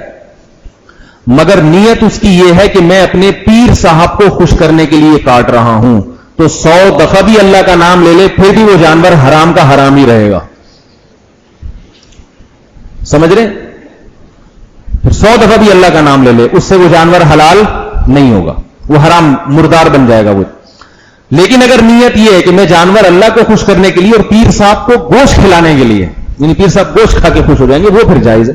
مگر نیت اس کی یہ ہے کہ میں اپنے پیر صاحب کو خوش کرنے کے لیے کاٹ رہا ہوں, تو 100 دفعہ بھی اللہ کا نام لے لے پھر بھی وہ جانور حرام کا حرام ہی رہے گا. سمجھ رہے؟ پھر 100 دفعہ بھی اللہ کا نام لے لے اس سے وہ جانور حلال نہیں ہوگا, وہ حرام مردار بن جائے گا وہ. لیکن اگر نیت یہ ہے کہ میں جانور اللہ کو خوش کرنے کے لیے اور پیر صاحب کو گوشت کھلانے کے لیے, یعنی پیر صاحب گوشت کھا کے خوش ہو جائیں گے, وہ پھر جائز ہے.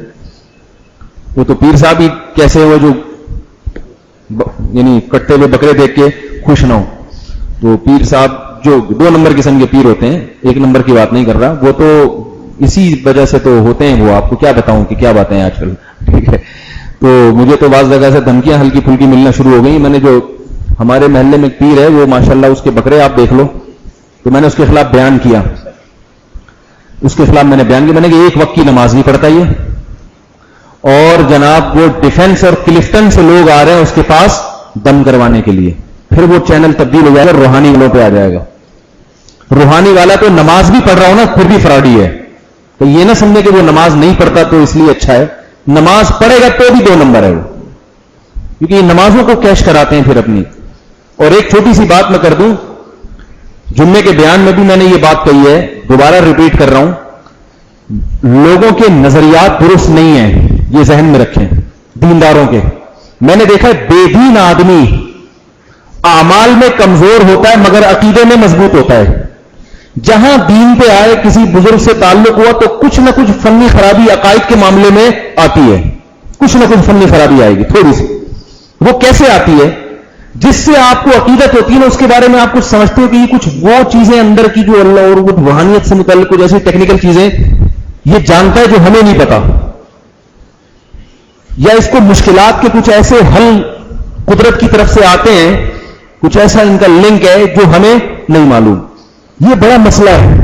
وہ تو پیر صاحب ہی کیسے ہو جو یعنی کٹتے ہوئے بکرے دیکھ کے خوش نہ ہو. تو پیر صاحب جو 2 نمبر قسم کے پیر ہوتے ہیں, 1 نمبر کی بات نہیں کر رہا, وہ تو اسی وجہ سے تو ہوتے ہیں. وہ آپ کو کیا بتاؤں کہ کیا باتیں ہیں آج کل, ٹھیک ہے. تو مجھے تو بعض جگہ سے دھمکیاں ہلکی پھلکی ملنا شروع ہو گئی. میں نے جو ہمارے محلے میں پیر ہے وہ ماشاءاللہ اس کے بکرے آپ دیکھ لو, تو میں نے اس کے خلاف بیان کیا, میں نے کہ 1 وقت کی نماز نہیں پڑھتا یہ, اور جناب وہ ڈیفنس اور کلفٹن سے لوگ آ رہے ہیں اس کے پاس دم کروانے کے لیے. پھر وہ چینل تبدیل ہو جائے گا, روحانی والوں پہ آ جائے گا. روحانی والا تو نماز بھی پڑھ رہا ہو نا پھر بھی فراڈی ہے. تو یہ نہ سمجھے کہ وہ نماز نہیں پڑھتا تو اس لیے اچھا ہے, نماز پڑھے گا تو بھی 2 نمبر ہے وہ, کیونکہ یہ نمازوں کو کیش کراتے ہیں پھر اپنی. اور ایک چھوٹی سی بات میں کر دوں, جمعے کے بیان میں بھی میں نے یہ بات کہی ہے, دوبارہ ریپیٹ کر رہا ہوں, لوگوں کے نظریات درست نہیں ہیں, یہ ذہن میں رکھیں دینداروں کے. میں نے دیکھا بے دین آدمی اعمال میں کمزور ہوتا ہے مگر عقیدے میں مضبوط ہوتا ہے. جہاں دین پہ آئے, کسی بزرگ سے تعلق ہوا تو کچھ نہ کچھ فنی خرابی عقائد کے معاملے میں آتی ہے, کچھ نہ کچھ فنی خرابی آئے گی تھوڑی سی. وہ کیسے آتی ہے؟ جس سے آپ کو عقیدت ہوتی ہے نا, اس کے بارے میں آپ کچھ سمجھتے ہو کہ یہ کچھ وہ چیزیں اندر کی جو اللہ اور وہ روحانیت سے متعلق کچھ ایسی ٹیکنیکل چیزیں یہ جانتا ہے جو ہمیں نہیں پتا, یا اس کو مشکلات کے کچھ ایسے حل قدرت کی طرف سے آتے ہیں, کچھ ایسا ان کا لنک ہے جو ہمیں نہیں معلوم. یہ بڑا مسئلہ ہے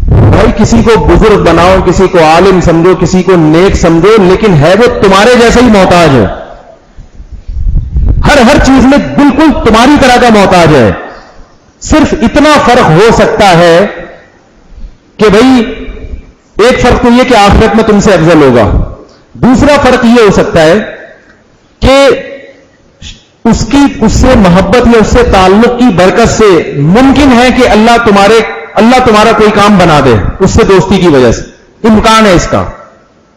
بھائی. کسی کو بزرگ بناؤ, کسی کو عالم سمجھو, کسی کو نیک سمجھو, لیکن ہے وہ تمہارے جیسا ہی محتاج ہے, ہر چیز میں بالکل تمہاری طرح کا محتاج ہے. صرف اتنا فرق ہو سکتا ہے کہ بھئی ایک فرق تو یہ کہ آخرت میں تم سے افضل ہوگا, دوسرا فرق یہ ہو سکتا ہے کہ اس سے محبت یا اس سے تعلق کی برکت سے ممکن ہے کہ اللہ تمہارا کوئی کام بنا دے اس سے دوستی کی وجہ سے. امکان ہے اس کا،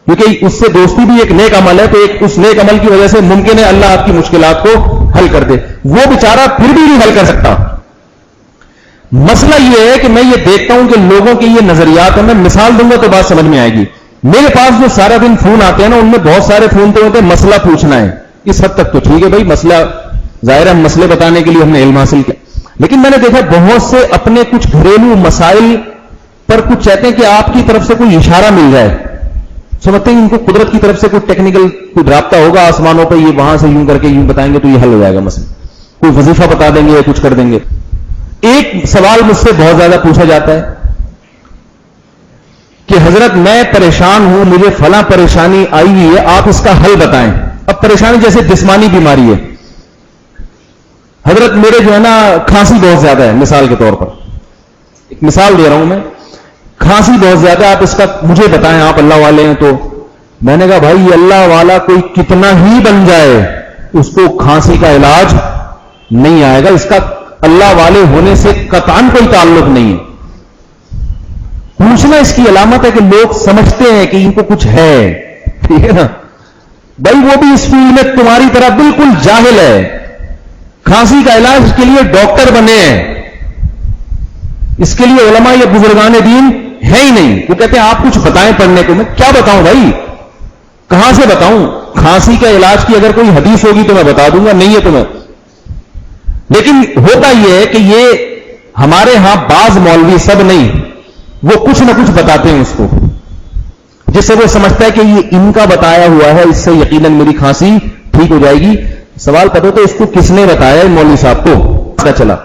کیونکہ اس سے دوستی بھی ایک نیک عمل ہے، تو اس نیک عمل کی وجہ سے ممکن ہے اللہ آپ کی مشکلات کو حل کر دے. وہ بیچارہ پھر بھی نہیں حل کر سکتا. مسئلہ یہ ہے کہ میں یہ دیکھتا ہوں کہ لوگوں کے یہ نظریات ہیں. میں مثال دوں گا تو بات سمجھ میں آئے گی. میرے پاس جو سارا دن فون آتے ہیں نا، ان میں بہت سارے فون تو ہوتے ہیں مسئلہ پوچھنا ہے. اس حد تک تو ٹھیک ہے بھائی، مسئلہ ظاہر ہے مسئلے بتانے کے لیے ہم نے علم حاصل کیا، لیکن میں نے دیکھا بہت سے اپنے کچھ گھریلو مسائل پر کچھ چاہتے ہیں کہ آپ کی طرف سے کوئی اشارہ مل جائے. سمجھتے ہیں ان کو قدرت کی طرف سے کوئی ٹیکنیکل کوئی رابطہ ہوگا آسمانوں پہ، یہ وہاں سے یوں کر کے یوں بتائیں گے تو یہ حل ہو جائے گا مسئلہ. کوئی وظیفہ بتا دیں گے یا کچھ کر دیں گے. ایک سوال مجھ سے بہت زیادہ پوچھا جاتا ہے کہ حضرت میں پریشان ہوں، مجھے فلاں پریشانی آئی ہوئی ہے، آپ اس کا حل بتائیں. اب پریشانی جیسے جسمانی بیماری ہے، حضرت میرے جو ہے نا کھانسی بہت زیادہ ہے، مثال کے طور پر ایک مثال دے رہا ہوں میں، کھانسی بہت زیادہ، آپ اس کا مجھے بتائیں، آپ اللہ والے ہیں. تو میں نے کہا بھائی یہ اللہ والا کوئی کتنا ہی بن جائے اس کو کھانسی کا علاج نہیں آئے گا. اس کا اللہ والے ہونے سے قطعاً کوئی تعلق نہیں ہے. پوچھنا اس کی علامت ہے کہ لوگ سمجھتے ہیں کہ ان کو کچھ ہے. ٹھیک ہے نا بھائی، وہ بھی اس فیلڈ میں تمہاری طرح بالکل جاہل ہے. کھانسی کا علاج کے لیے ڈاکٹر بنے ہیں، اس کے لیے علماء یا بزرگان دین ہے ہی نہیں. وہ کہتے ہیں آپ کچھ بتائیں پڑھنے کو. میں کیا بتاؤں بھائی، کہاں سے بتاؤں؟ کھانسی کا علاج کی اگر کوئی حدیث ہوگی تو میں بتا دوں گا، نہیں ہے تو میں. لیکن ہوتا یہ ہے کہ یہ ہمارے ہاں بعض مولوی، سب نہیں، وہ کچھ نہ کچھ بتاتے ہیں اس کو، جس سے وہ سمجھتا ہے کہ یہ ان کا بتایا ہوا ہے، اس سے یقیناً میری کھانسی ٹھیک ہو جائے گی. سوال پتہ تو اس کو کس نے بتایا؟ مولوی صاحب کو پتہ چلا.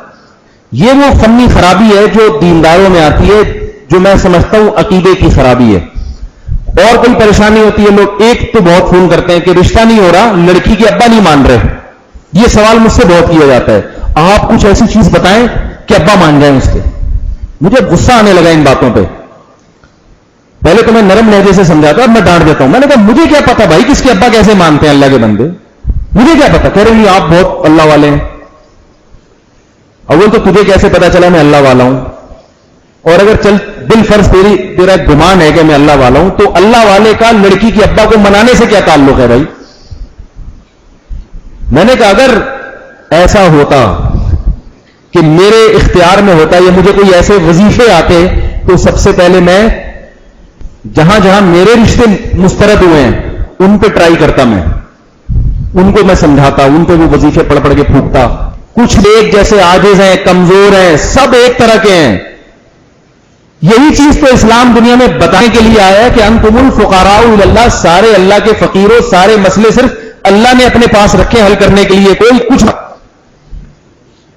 یہ وہ فنی خرابی ہے جو دینداروں میں آتی ہے، جو میں سمجھتا ہوں عقیدے کی خرابی ہے. اور کوئی پریشانی ہوتی ہے، لوگ ایک تو بہت فون کرتے ہیں کہ رشتہ نہیں ہو رہا، لڑکی کے ابا نہیں مان رہے. یہ سوال مجھ سے بہت کیا جاتا ہے، آپ کچھ ایسی چیز بتائیں کہ ابا مان جائیں اس کے. مجھے غصہ آنے لگا ان باتوں پہ. پہلے تو میں نرم لہجے سے سمجھاتا، اب میں ڈانٹ دیتا ہوں. میں نے کہا مجھے کیا پتا بھائی کس کے ابا کیسے مانتے ہیں اللہ کے بندے، مجھے کیا پتا. کہہ رہے ہیں آپ بہت اللہ والے ہیں. اول تو تجھے کیسے پتا چلا میں اللہ والا ہوں؟ اور اگر چل بال فرض تیرا گمان ہے کہ میں اللہ والا ہوں، تو اللہ والے کا لڑکی کے ابا کو منانے سے کیا تعلق ہے بھائی؟ میں نے کہا اگر ایسا ہوتا کہ میرے اختیار میں ہوتا یا مجھے کوئی ایسے وظیفے آتے، تو سب سے پہلے میں جہاں جہاں میرے رشتے مسترد ہوئے ہیں ان پہ ٹرائی کرتا. میں ان کو میں سمجھاتا، ان پہ وہ وظیفے پڑھ پڑھ کے پھونکتا. کچھ ایک جیسے عاجز ہیں، کمزور ہیں، سب ایک طرح کے ہیں. یہی چیز تو اسلام دنیا میں بتانے کے لیے آیا ہے کہ انتم الفقراء الی اللہ، سارے اللہ کے فقیروں، سارے مسئلے صرف اللہ نے اپنے پاس رکھے حل کرنے کے لیے. کوئی کچھ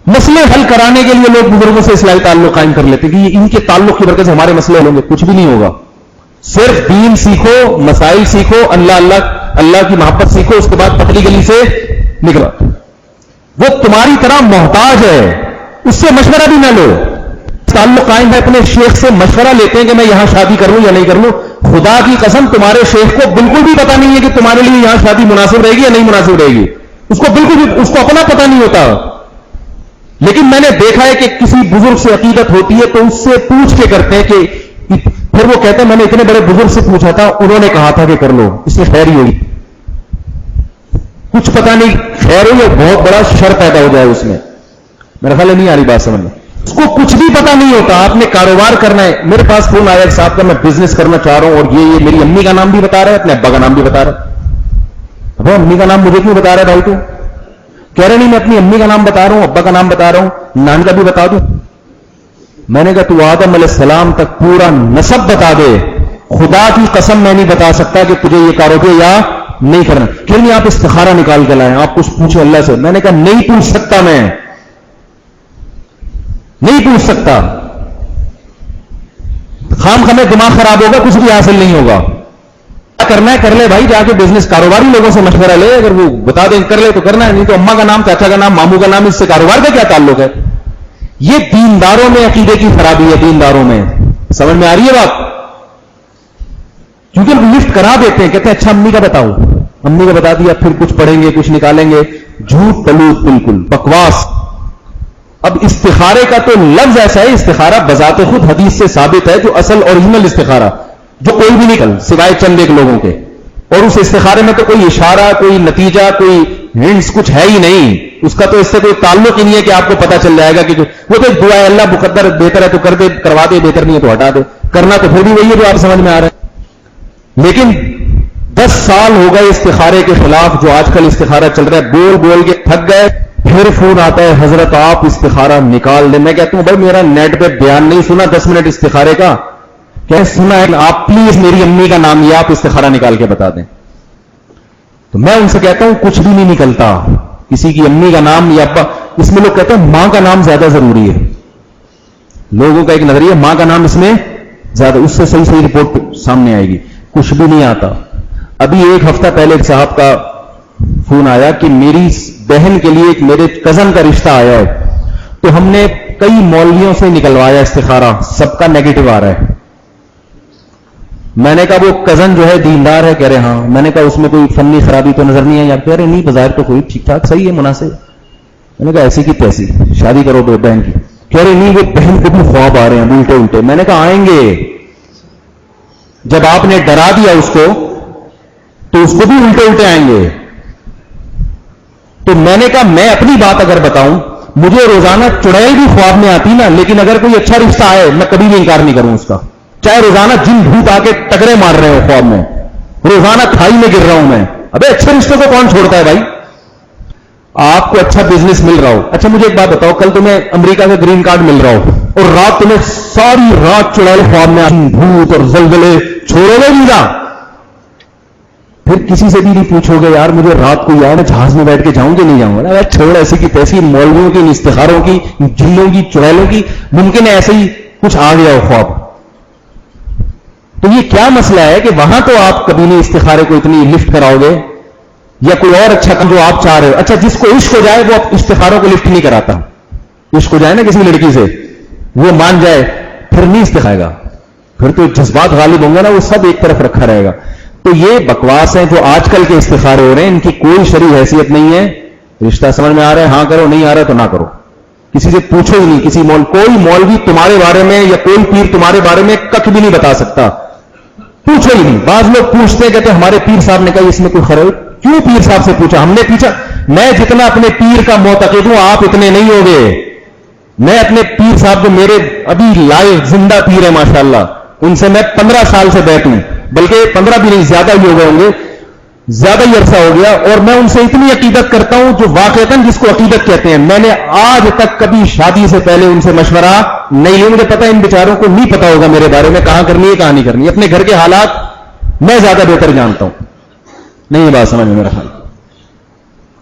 مسئلے حل کرانے کے لیے لوگ بزرگوں سے اصلاحی تعلق قائم کر لیتے کہ ان کے تعلق کی برکت سے ہمارے مسئلے حل ہوں گے. کچھ بھی نہیں ہوگا. صرف دین سیکھو، مسائل سیکھو، اللہ کی محبت سیکھو، اس کے بعد پتلی گلی سے نکلو. وہ تمہاری طرح محتاج ہے، اس سے مشورہ بھی نہ لو. تعلق قائم ہے، اپنے شیخ سے مشورہ لیتے ہیں کہ میں یہاں شادی کر لوں یا نہیں کر لوں. خدا کی قسم تمہارے شیخ کو بالکل بھی پتا نہیں ہے کہ تمہارے لیے یہاں شادی مناسب رہے گی یا نہیں مناسب رہے گی. اس کو بالکل بھی اس کو اپنا پتا نہیں ہوتا. لیکن میں نے دیکھا ہے کہ کسی بزرگ سے عقیدت ہوتی ہے تو اس سے پوچھ کے کرتے ہیں، کہ پھر وہ کہتے ہیں میں نے اتنے بڑے بزرگ سے پوچھا تھا، انہوں نے کہا تھا کہ کر لو، اس سے خیر ہی ہوگی. کچھ پتا نہیں خیر ہو یا بہت بڑا شر پیدا ہو جائے اس میں. میرا خیال نہیں آ رہی بات سمجھ میں. اس کو کچھ بھی پتا نہیں ہوتا. آپ نے کاروبار کرنا ہے. میرے پاس فون آیا ایک صاحب کا، میں بزنس کرنا چاہ رہا ہوں اور یہ میری امی کا نام بھی بتا رہا ہے، اپنے ابا کا نام بھی بتا رہا ہے. اب امی کا نام مجھے کیوں بتا رہا ہے بھائی؟ تو کہہ رہے نہیں میں اپنی امی کا نام بتا رہا ہوں، ابا کا نام بتا رہا ہوں، نان کا بھی بتا دوں. میں نے کہا تو آدم علیہ السلام تک پورا نسب بتا دے. خدا کی قسم میں نہیں بتا سکتا کہ تجھے یہ کاروبار یا نہیں کرنا. کیوں نہیں آپ استخارہ نکال کے لائیں، آپ کچھ پوچھیں اللہ سے. میں نے کہا نہیں پوچھ سکتا، میں نہیں پوچھ سکتا. خام خامے دماغ خراب ہوگا، کچھ بھی حاصل نہیں ہوگا. کیا کرنا ہے کر لے بھائی، جا کے بزنس کاروباری لوگوں سے مشورہ لے. اگر وہ بتا دیں کر لے تو کرنا ہے، نہیں تو اما کا نام، چاچا کا نام، ماموں کا نام، اس سے کاروبار کا کیا تعلق ہے؟ یہ دینداروں میں عقیدے کی خرابی ہے. دینداروں میں سمجھ میں آ رہی ہے بات؟ کیونکہ ہم لفٹ کرا دیتے ہیں, کہتے ہیں اچھا امی کا بتاؤ, امی کا بتا دیا, پھر کچھ پڑھیں گے, کچھ نکالیں گے, جھوٹ پلوت, بالکل بکواس. اب استخارے کا تو لفظ ایسا ہے, استخارہ بذات خود حدیث سے ثابت ہے, جو اصل اوریجنل استخارہ جو کوئی بھی نہیں کر سوائے چند ایک لوگوں کے, اور اس استخارے میں تو کوئی اشارہ, کوئی نتیجہ, کوئی ہنٹس کچھ ہے ہی نہیں, اس کا تو اس سے کوئی تعلق ہی نہیں ہے کہ آپ کو پتا چل جائے گا کہ وہ تو ایک دعا ہے, اللہ مقدر بہتر ہے تو کر دے, کروا دے, بہتر نہیں ہے تو ہٹا دے, کرنا تو پھر بھی وہی ہے جو آپ سمجھ میں آ رہا ہے. لیکن 10 سال ہو گئے استخارے کے خلاف, جو آج کل استخارہ چل رہا ہے, بول بول کے تھک گئے, پھر فون آتا ہے حضرت آپ استخارہ نکال دیں. میں کہتا ہوں بھائی میرا نیٹ پہ بیان نہیں سنا 10 منٹ استخارے کا, کیا سنا ہے, آپ پلیز میری امی کا نام یہ آپ استخارہ نکال کے بتا دیں. تو میں ان سے کہتا ہوں کچھ بھی نہیں نکلتا, کسی کی امی کا نام یا ابا, اس میں لوگ کہتے ہیں ماں کا نام زیادہ ضروری ہے, لوگوں کا ایک نظریہ ماں کا نام اس میں زیادہ, اس سے صحیح صحیح رپورٹ سامنے آئے گی. کچھ بھی نہیں آتا. ابھی ایک ہفتہ پہلے ایک صاحب کا فون آیا کہ میری بہن کے لیے ایک میرے کزن کا رشتہ آیا ہے, تو ہم نے کئی مولویوں سے نکلوایا استخارہ, سب کا نیگیٹو آ رہا ہے. میں نے کہا وہ کزن جو ہے دیندار ہے, کہہ رہے ہاں. میں نے کہا اس میں کوئی فنی خرابی تو نظر نہیں ہے, یا کہہ رہے نہیں بظاہر تو کوئی ٹھیک ٹھاک صحیح ہے, مناسب. میں نے کہا ایسی کی تیسی, شادی کرو بہن کی. کہہ رہے نہیں وہ بہن کو بھی خواب آ رہے ہیں الٹے الٹے. میں نے کہا آئیں گے, جب آپ نے ڈرا دیا اس کو تو اس کو بھی الٹے الٹے آئیں گے. تو میں نے کہا میں اپنی بات اگر بتاؤں, مجھے روزانہ چڑیل بھی خواب میں آتی نا, لیکن اگر کوئی اچھا رشتہ آئے میں کبھی بھی انکار نہیں کروں اس کا, چاہے روزانہ جن بھوت آ کے ٹکرے مار رہے ہو خواب میں, روزانہ کھائی میں گر رہا ہوں میں. ابے اچھے رشتے کو کون چھوڑتا ہے بھائی؟ آپ کو اچھا بزنس مل رہا ہو, اچھا مجھے ایک بات بتاؤ, کل تمہیں امریکہ کا گرین کارڈ مل رہا ہو اور رات تمہیں ساری رات چڑیل خواب میں بھوت اور زلزلے, چھوڑو گے ویزا؟ پھر کسی سے بھی نہیں پوچھو گے یار مجھے رات کو یار جہاز میں بیٹھ کے جاؤں گے نہیں جاؤں گا؟ ارے چھوڑ ایسی کی تیسی مولویوں کی, استخاروں کی, جنوں کی, چڑیلوں کی, ممکن ہے ایسے ہی کچھ آ گیا ہو خواب. تو یہ کیا مسئلہ ہے کہ وہاں تو آپ کبھی نہیں استخارے کو اتنی لفٹ کراؤ گے, یا کوئی اور اچھا کام جو آپ چاہ رہے ہو. اچھا جس کو عشق ہو جائے وہ استخاروں کو لفٹ نہیں کراتا, عشق ہو جائے نا کسی لڑکی سے, وہ مان جائے پھر نہیں استخارے گا, پھر تو جذبات غالب ہوں گے نا, وہ سب ایک طرف رکھا رہے گا. تو یہ بکواس ہیں جو آج کل کے استخارے ہو رہے ہیں, ان کی کوئی شرعی حیثیت نہیں ہے. رشتہ سمجھ میں آ رہا ہے ہاں کرو, نہیں آ رہا ہے تو نہ کرو, کسی سے پوچھو ہی نہیں. کسی کوئی مولوی تمہارے بارے میں یا کوئی پیر تمہارے بارے میں کچھ بھی نہیں بتا سکتا, پوچھو ہی نہیں. بعض لوگ پوچھتے ہیں کہتے ہمارے پیر صاحب نے کہا اس میں کوئی خراب, کیوں پیر صاحب سے پوچھا؟ ہم نے پوچھا. میں جتنا اپنے پیر کا معتقد ہوں آپ اتنے نہیں ہو گے. میں اپنے پیر صاحب جو میرے ابھی لائیو زندہ پیر ہے ماشاءاللہ, ان سے میں 15 سال سے بیٹھ ہوں, بلکہ 15 بھی نہیں زیادہ ہی ہو گئے ہوں گے, زیادہ ہی عرصہ ہو گیا, اور میں ان سے اتنی عقیدت کرتا ہوں جو واقعتاً جس کو عقیدت کہتے ہیں. میں نے آج تک کبھی شادی سے پہلے ان سے مشورہ نہیں لیا. مجھے پتا ان بیچاروں کو نہیں پتا ہوگا میرے بارے میں کہاں کرنی ہے کہاں نہیں کرنی ہے. اپنے گھر کے حالات میں زیادہ بہتر جانتا ہوں. نہیں یہ بات سمجھ میں میرا خیال.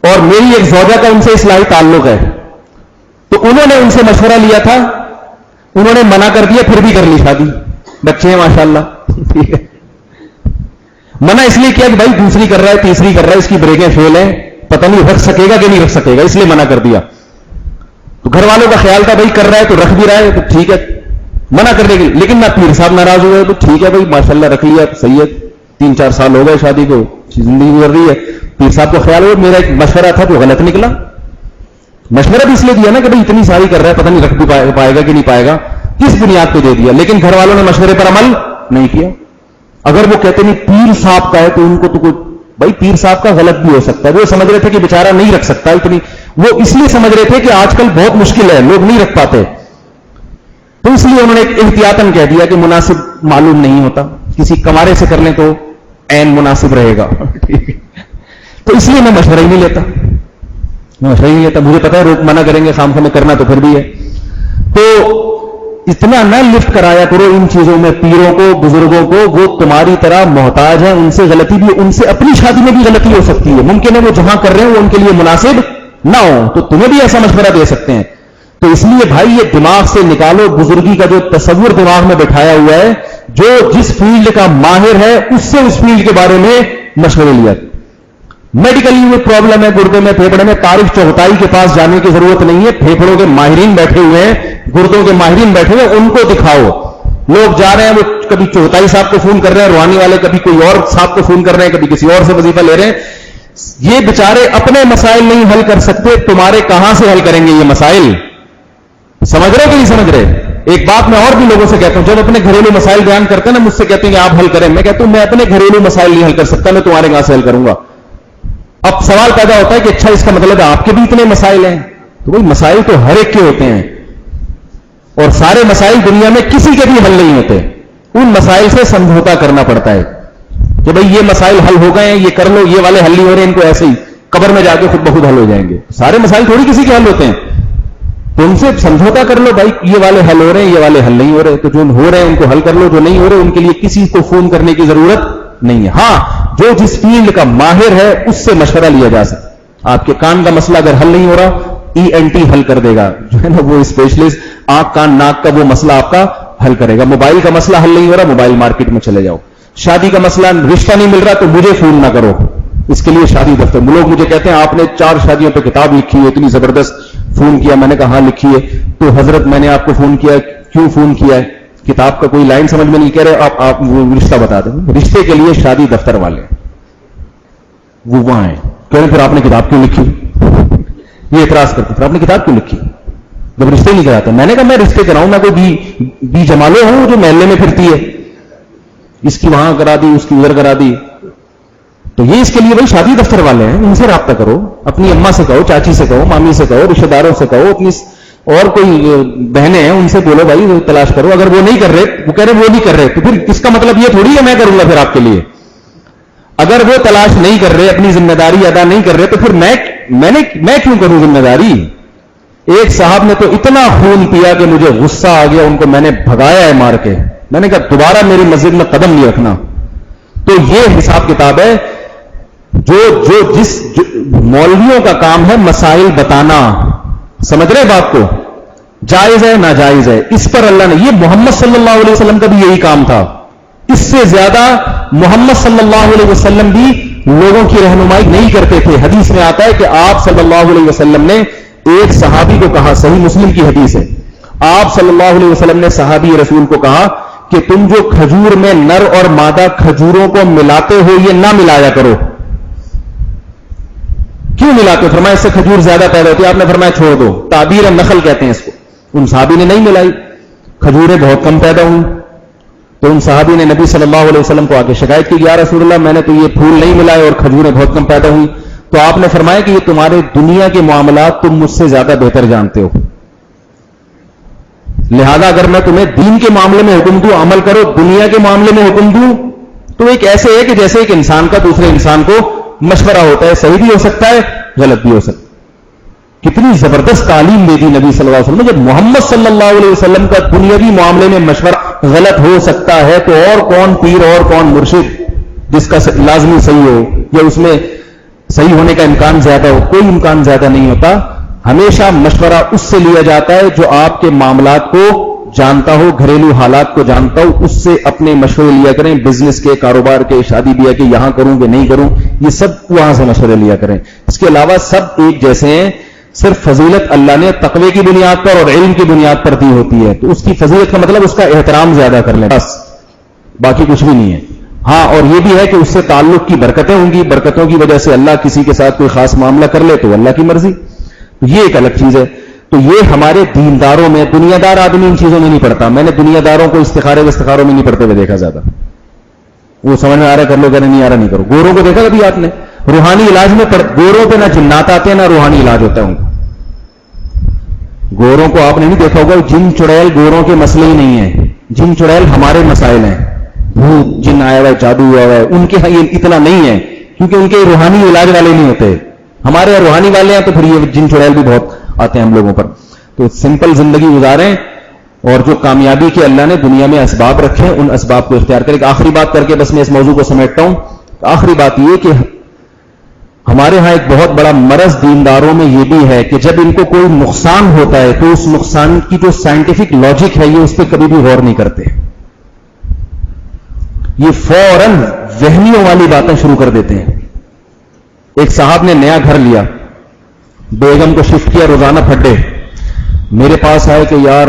اور میری ایک زوجہ کا ان سے اصلاحی تعلق ہے, تو انہوں نے ان سے مشورہ لیا تھا, انہوں نے منع کر دیا, پھر بھی کر لی شادی, بچے ہیں ماشاءاللہ. ٹھیک ہے, منع اس لیے کیا کہ بھائی دوسری کر رہا ہے, تیسری کر رہا ہے, اس کی بریکیں فیل ہیں, پتہ نہیں رکھ سکے گا کہ نہیں رکھ سکے گا, اس لیے منع کر دیا. تو گھر والوں کا خیال تھا بھائی کر رہا ہے تو رکھ بھی رہا ہے, تو ٹھیک ہے منع کر دے گی. لیکن نہ پیر صاحب ناراض ہوئے, تو ٹھیک ہے بھائی ماشاءاللہ رکھ لیا, صحیح ہے, 3-4 سال ہو گئے شادی کو, زندگی گزر رہی ہے. پیر صاحب کو خیال ہو میرا ایک مشورہ تھا تو غلط نکلا. مشورہ بھی اس لیے دیا نا کہ بھائی اتنی ساری کر رہا ہے, پتہ نہیں رکھ بھی پائے گا کہ نہیں پائے گا, کس بنیاد پہ دے دیا. لیکن گھر والوں نے مشورے پر عمل نہیں کیا. اگر وہ کہتے نہیں پیر صاحب کا ہے تو ان کو تو کوئی, بھائی پیر صاحب کا غلط بھی ہو سکتا ہے. وہ سمجھ رہے تھے کہ بیچارہ نہیں رکھ سکتا اتنی, وہ اس لیے سمجھ رہے تھے کہ آج کل بہت مشکل ہے, لوگ نہیں رکھ پاتے, تو اس لیے انہوں نے احتیاطاً کہہ دیا کہ مناسب معلوم نہیں ہوتا, کسی کمارے سے کر لیں تو عین مناسب رہے گا. تو اس لیے میں مشورہ ہی نہیں لیتا, مجھے پتا ہے لوگ منع کریں گے, خام خواہ کرنا تو پھر بھی ہے. تو اتنا نہ لفٹ کرایا کرو ان چیزوں میں پیروں کو, بزرگوں کو, وہ تمہاری طرح محتاج ہیں, ان سے غلطی بھی, ان سے اپنی شادی میں بھی غلطی ہو سکتی ہے, ممکن ہے وہ جہاں کر رہے ہیں وہ ان کے لیے مناسب نہ ہو, تو تمہیں بھی ایسا مشورہ دے سکتے ہیں. تو اس لیے بھائی یہ دماغ سے نکالو, بزرگی کا جو تصور دماغ میں بٹھایا ہوا ہے, جو جس فیلڈ کا ماہر ہے اس سے اس فیلڈ کے بارے میں مشورے لیا. میڈیکلی وہ پرابلم ہے گردے میں, پھیپڑے میں, طارق چوہتائی کے پاس جانے کی ضرورت نہیں ہے, پھیپڑوں کے ماہرین بیٹھے ہوئے ہیں, گردوں کے ماہرین بیٹھے ہوئے, ان کو دکھاؤ. لوگ جا رہے ہیں وہ کبھی چوہتائی صاحب کو فون کر رہے ہیں روحانی والے, کبھی کوئی اور صاحب کو فون کر رہے ہیں, کبھی کسی اور سے وظیفہ لے رہے ہیں. یہ بیچارے اپنے مسائل نہیں حل کر سکتے, تمہارے کہاں سے حل کریں گے یہ مسائل؟ سمجھ رہے کہ نہیں سمجھ رہے؟ ایک بات میں اور بھی لوگوں سے کہتا ہوں, جب اپنے گھریلو مسائل بیان کرتے ہیں نا, مجھ سے کہتے ہیں کہ آپ حل کریں. میں کہتا ہوں میں اپنے گھریلو مسائل نہیں حل کر سکتا, میں تمہارے کہاں سے حل کروں گا؟ اب سوال پیدا ہوتا ہے کہ اچھا اس کا مطلب ہے آپ کے بھی اتنے مسائل ہیں. تو بھائی مسائل تو ہر ایک کے ہوتے ہیں, اور سارے مسائل دنیا میں کسی کے بھی حل نہیں ہوتے. ان مسائل سے سمجھوتا کرنا پڑتا ہے کہ بھائی یہ مسائل حل ہو گئے ہیں, یہ کر لو, یہ والے حل نہیں ہو رہے, ان کو ایسے ہی قبر میں جا کے خود بخود حل ہو جائیں گے. سارے مسائل تھوڑی کسی کے حل ہوتے ہیں, تو ان سے سمجھوتا کر لو بھائی یہ والے حل ہو رہے ہیں, یہ والے حل نہیں ہو رہے, تو جو ہو رہے ہیں ان کو حل کر لو, جو نہیں ہو رہے ان کے لیے کسی کو فون کرنے کی ضرورت نہیں ہے. ہاں جو جس فیلڈ کا ماہر ہے اس سے مشورہ لیا جا سکتا. آپ کے کان کا مسئلہ اگر حل نہیں ہو رہا, ENT حل کر دے گا, جو ہے نا وہ اسپیشلسٹ آنکھ کان ناک کا وہ مسئلہ آپ کا حل کرے گا. موبائل کا مسئلہ حل نہیں ہو رہا, موبائل مارکیٹ میں چلے جاؤ. شادی کا مسئلہ, رشتہ نہیں مل رہا تو مجھے فون نہ کرو, اس کے لیے شادی دفتر. لوگ مجھے کہتے ہیں آپ نے 4 شادیوں پہ کتاب لکھی ہے, اتنی زبردست, فون کیا. میں نے کہا ہاں لکھی ہے. تو حضرت میں نے آپ کو فون کیا, کیوں فون کیا ہے؟ کتاب کا کوئی لائن سمجھ میں نہیں کہہ رہے, آپ رشتہ بتا دیں. رشتے کے لیے شادی دفتر والے وہ وہاں ہیں, کہہ رہے پھر آپ نے کتاب کیوں لکھی؟ یہ اعتراض کرتے پھر آپ نے کتاب کیوں لکھی جب رشتے نہیں کراتے؟ میں نے کہا میں رشتے کراؤں, میں کوئی بی جمالو ہوں جو محلے میں پھرتی ہے, اس کی وہاں کرا دی, اس کی ادھر کرا دی. تو یہ اس کے لیے بھائی شادی دفتر والے ہیں, ان سے رابطہ کرو. اپنی اماں سے کہو, چاچی سے کہو, مامی سے کہو, رشتے داروں سے کہو, اپنی اور کوئی بہنیں ہیں ان سے بولو بھائی تلاش کرو. اگر وہ نہیں کر رہے, وہ کہہ رہے وہ نہیں کر رہے, تو پھر اس کا مطلب یہ تھوڑی ہے میں کروں گا پھر آپ کے لیے. اگر وہ تلاش نہیں کر رہے, اپنی ذمہ داری ادا نہیں کر رہے, تو پھر میں کیوں کروں ذمہ داری؟ ایک صاحب نے تو اتنا خون پیا کہ مجھے غصہ آ گیا, ان کو میں نے بھگایا ہے مار کے. میں نے کہا دوبارہ میری مسجد میں قدم نہیں رکھنا. تو یہ حساب کتاب ہے. جس مولویوں کا کام ہے مسائل بتانا, سمجھ رہے بات کو, جائز ہے ناجائز ہے, اس پر اللہ نے, یہ محمد صلی اللہ علیہ وسلم کا بھی یہی کام تھا. اس سے زیادہ محمد صلی اللہ علیہ وسلم بھی لوگوں کی رہنمائی نہیں کرتے تھے. حدیث میں آتا ہے کہ آپ صلی اللہ علیہ وسلم نے ایک صحابی کو کہا, صحیح مسلم کی حدیث ہے, آپ صلی اللہ علیہ وسلم نے صحابی رسول کو کہا کہ تم جو کھجور میں نر اور مادہ کھجوروں کو ملاتے ہو یہ نہ ملایا کرو. کیوں ملاتے ہو؟ فرمایا اس سے کھجور زیادہ پیدا ہوتی ہے. آپ نے فرمایا چھوڑ دو, تعبیر نخل کہتے ہیں اس کو. ان صحابی نے نہیں ملائی, کھجوریں بہت کم پیدا ہوئی. تو ان صحابی نے نبی صلی اللہ علیہ وسلم کو آ کے شکایت کی, یا رسول اللہ میں نے تو یہ پھول نہیں ملائے اور کھجوریں بہت کم پیدا ہوئی. تو آپ نے فرمایا کہ یہ تمہارے دنیا کے معاملات تم مجھ سے زیادہ بہتر جانتے ہو, لہذا اگر میں تمہیں دین کے معاملے میں حکم دوں عمل کرو, دنیا کے معاملے میں حکم دوں تو ایک ایسے ہے کہ جیسے ایک انسان کا دوسرے انسان کو مشورہ ہوتا ہے, صحیح بھی ہو سکتا ہے غلط بھی ہو سکتا ہے. کتنی زبردست تعلیم دے دی نبی صلی اللہ علیہ وسلم. جب محمد صلی اللہ علیہ وسلم کا دنیاوی معاملے میں مشورہ غلط ہو سکتا ہے تو اور کون پیر اور کون مرشد جس کا لازمی صحیح ہو یا اس میں صحیح ہونے کا امکان زیادہ ہو؟ کوئی امکان زیادہ نہیں ہوتا. ہمیشہ مشورہ اس سے لیا جاتا ہے جو آپ کے معاملات کو جانتا ہو, گھریلو حالات کو جانتا ہو, اس سے اپنے مشورے لیا کریں. بزنس کے, کاروبار کے, شادی بیاہ کے, یہاں کروں کہ نہیں کروں, یہ سب وہاں سے مشورے لیا کریں. اس کے علاوہ سب ایک جیسے ہیں, صرف فضیلت اللہ نے تقوی کی بنیاد پر اور علم کی بنیاد پر دی ہوتی ہے. تو اس کی فضیلت کا مطلب اس کا احترام زیادہ کر لیں, بس باقی کچھ بھی نہیں ہے. ہاں اور یہ بھی ہے کہ اس سے تعلق کی برکتیں ہوں گی, برکتوں کی وجہ سے اللہ کسی کے ساتھ کوئی خاص معاملہ کر لے تو اللہ کی مرضی, یہ ایک الگ چیز ہے. تو یہ ہمارے دینداروں میں, دنیا دار آدمی ان چیزوں میں نہیں پڑتا. میں نے دنیا داروں کو استخاروں میں نہیں پڑھتے ہوئے دیکھا زیادہ. وہ سمجھ میں آ رہا کر لو, کہہ رہے نہیں آ رہا نہیں کرو. گوروں کو دیکھا کبھی آپ نے؟ روحانی علاج میں گوروں پہ نہ جنات آتے ہیں نہ روحانی علاج ہوتا ہے ان کو. گوروں کو آپ نے نہیں دیکھا ہوگا, جن چڑیل گوروں کے مسئلے ہی نہیں ہیں. جن چڑیل ہمارے مسائل ہیں. بھوت جن آیا ہوا ہے, جادو ہوا ہوا ہے, ان کے یہ اتنا نہیں ہے کیونکہ ان کے روحانی علاج والے نہیں ہوتے. ہمارے یہاں روحانی والے ہیں تو پھر یہ جن چڑیل بھی بہت آتے ہیں ہم لوگوں پر. تو سمپل زندگی گزاریں اور جو کامیابی کے اللہ نے دنیا میں اسباب رکھے ان اسباب کو اختیار کریں. آخری بات کر کے بس میں اس موضوع کو سمیٹتا ہوں. آخری بات یہ کہ ہمارے ہاں ایک بہت بڑا مرض دینداروں میں یہ بھی ہے کہ جب ان کو کوئی نقصان ہوتا ہے تو اس نقصان کی جو سائنٹیفک لاجک ہے یہ اس پہ کبھی بھی غور نہیں کرتے. یہ فوراً وہمیوں والی باتیں شروع کر دیتے ہیں. ایک صاحب نے نیا گھر لیا, بیگم کو شفٹ کیا, روزانہ پھڈے. میرے پاس آئے کہ یار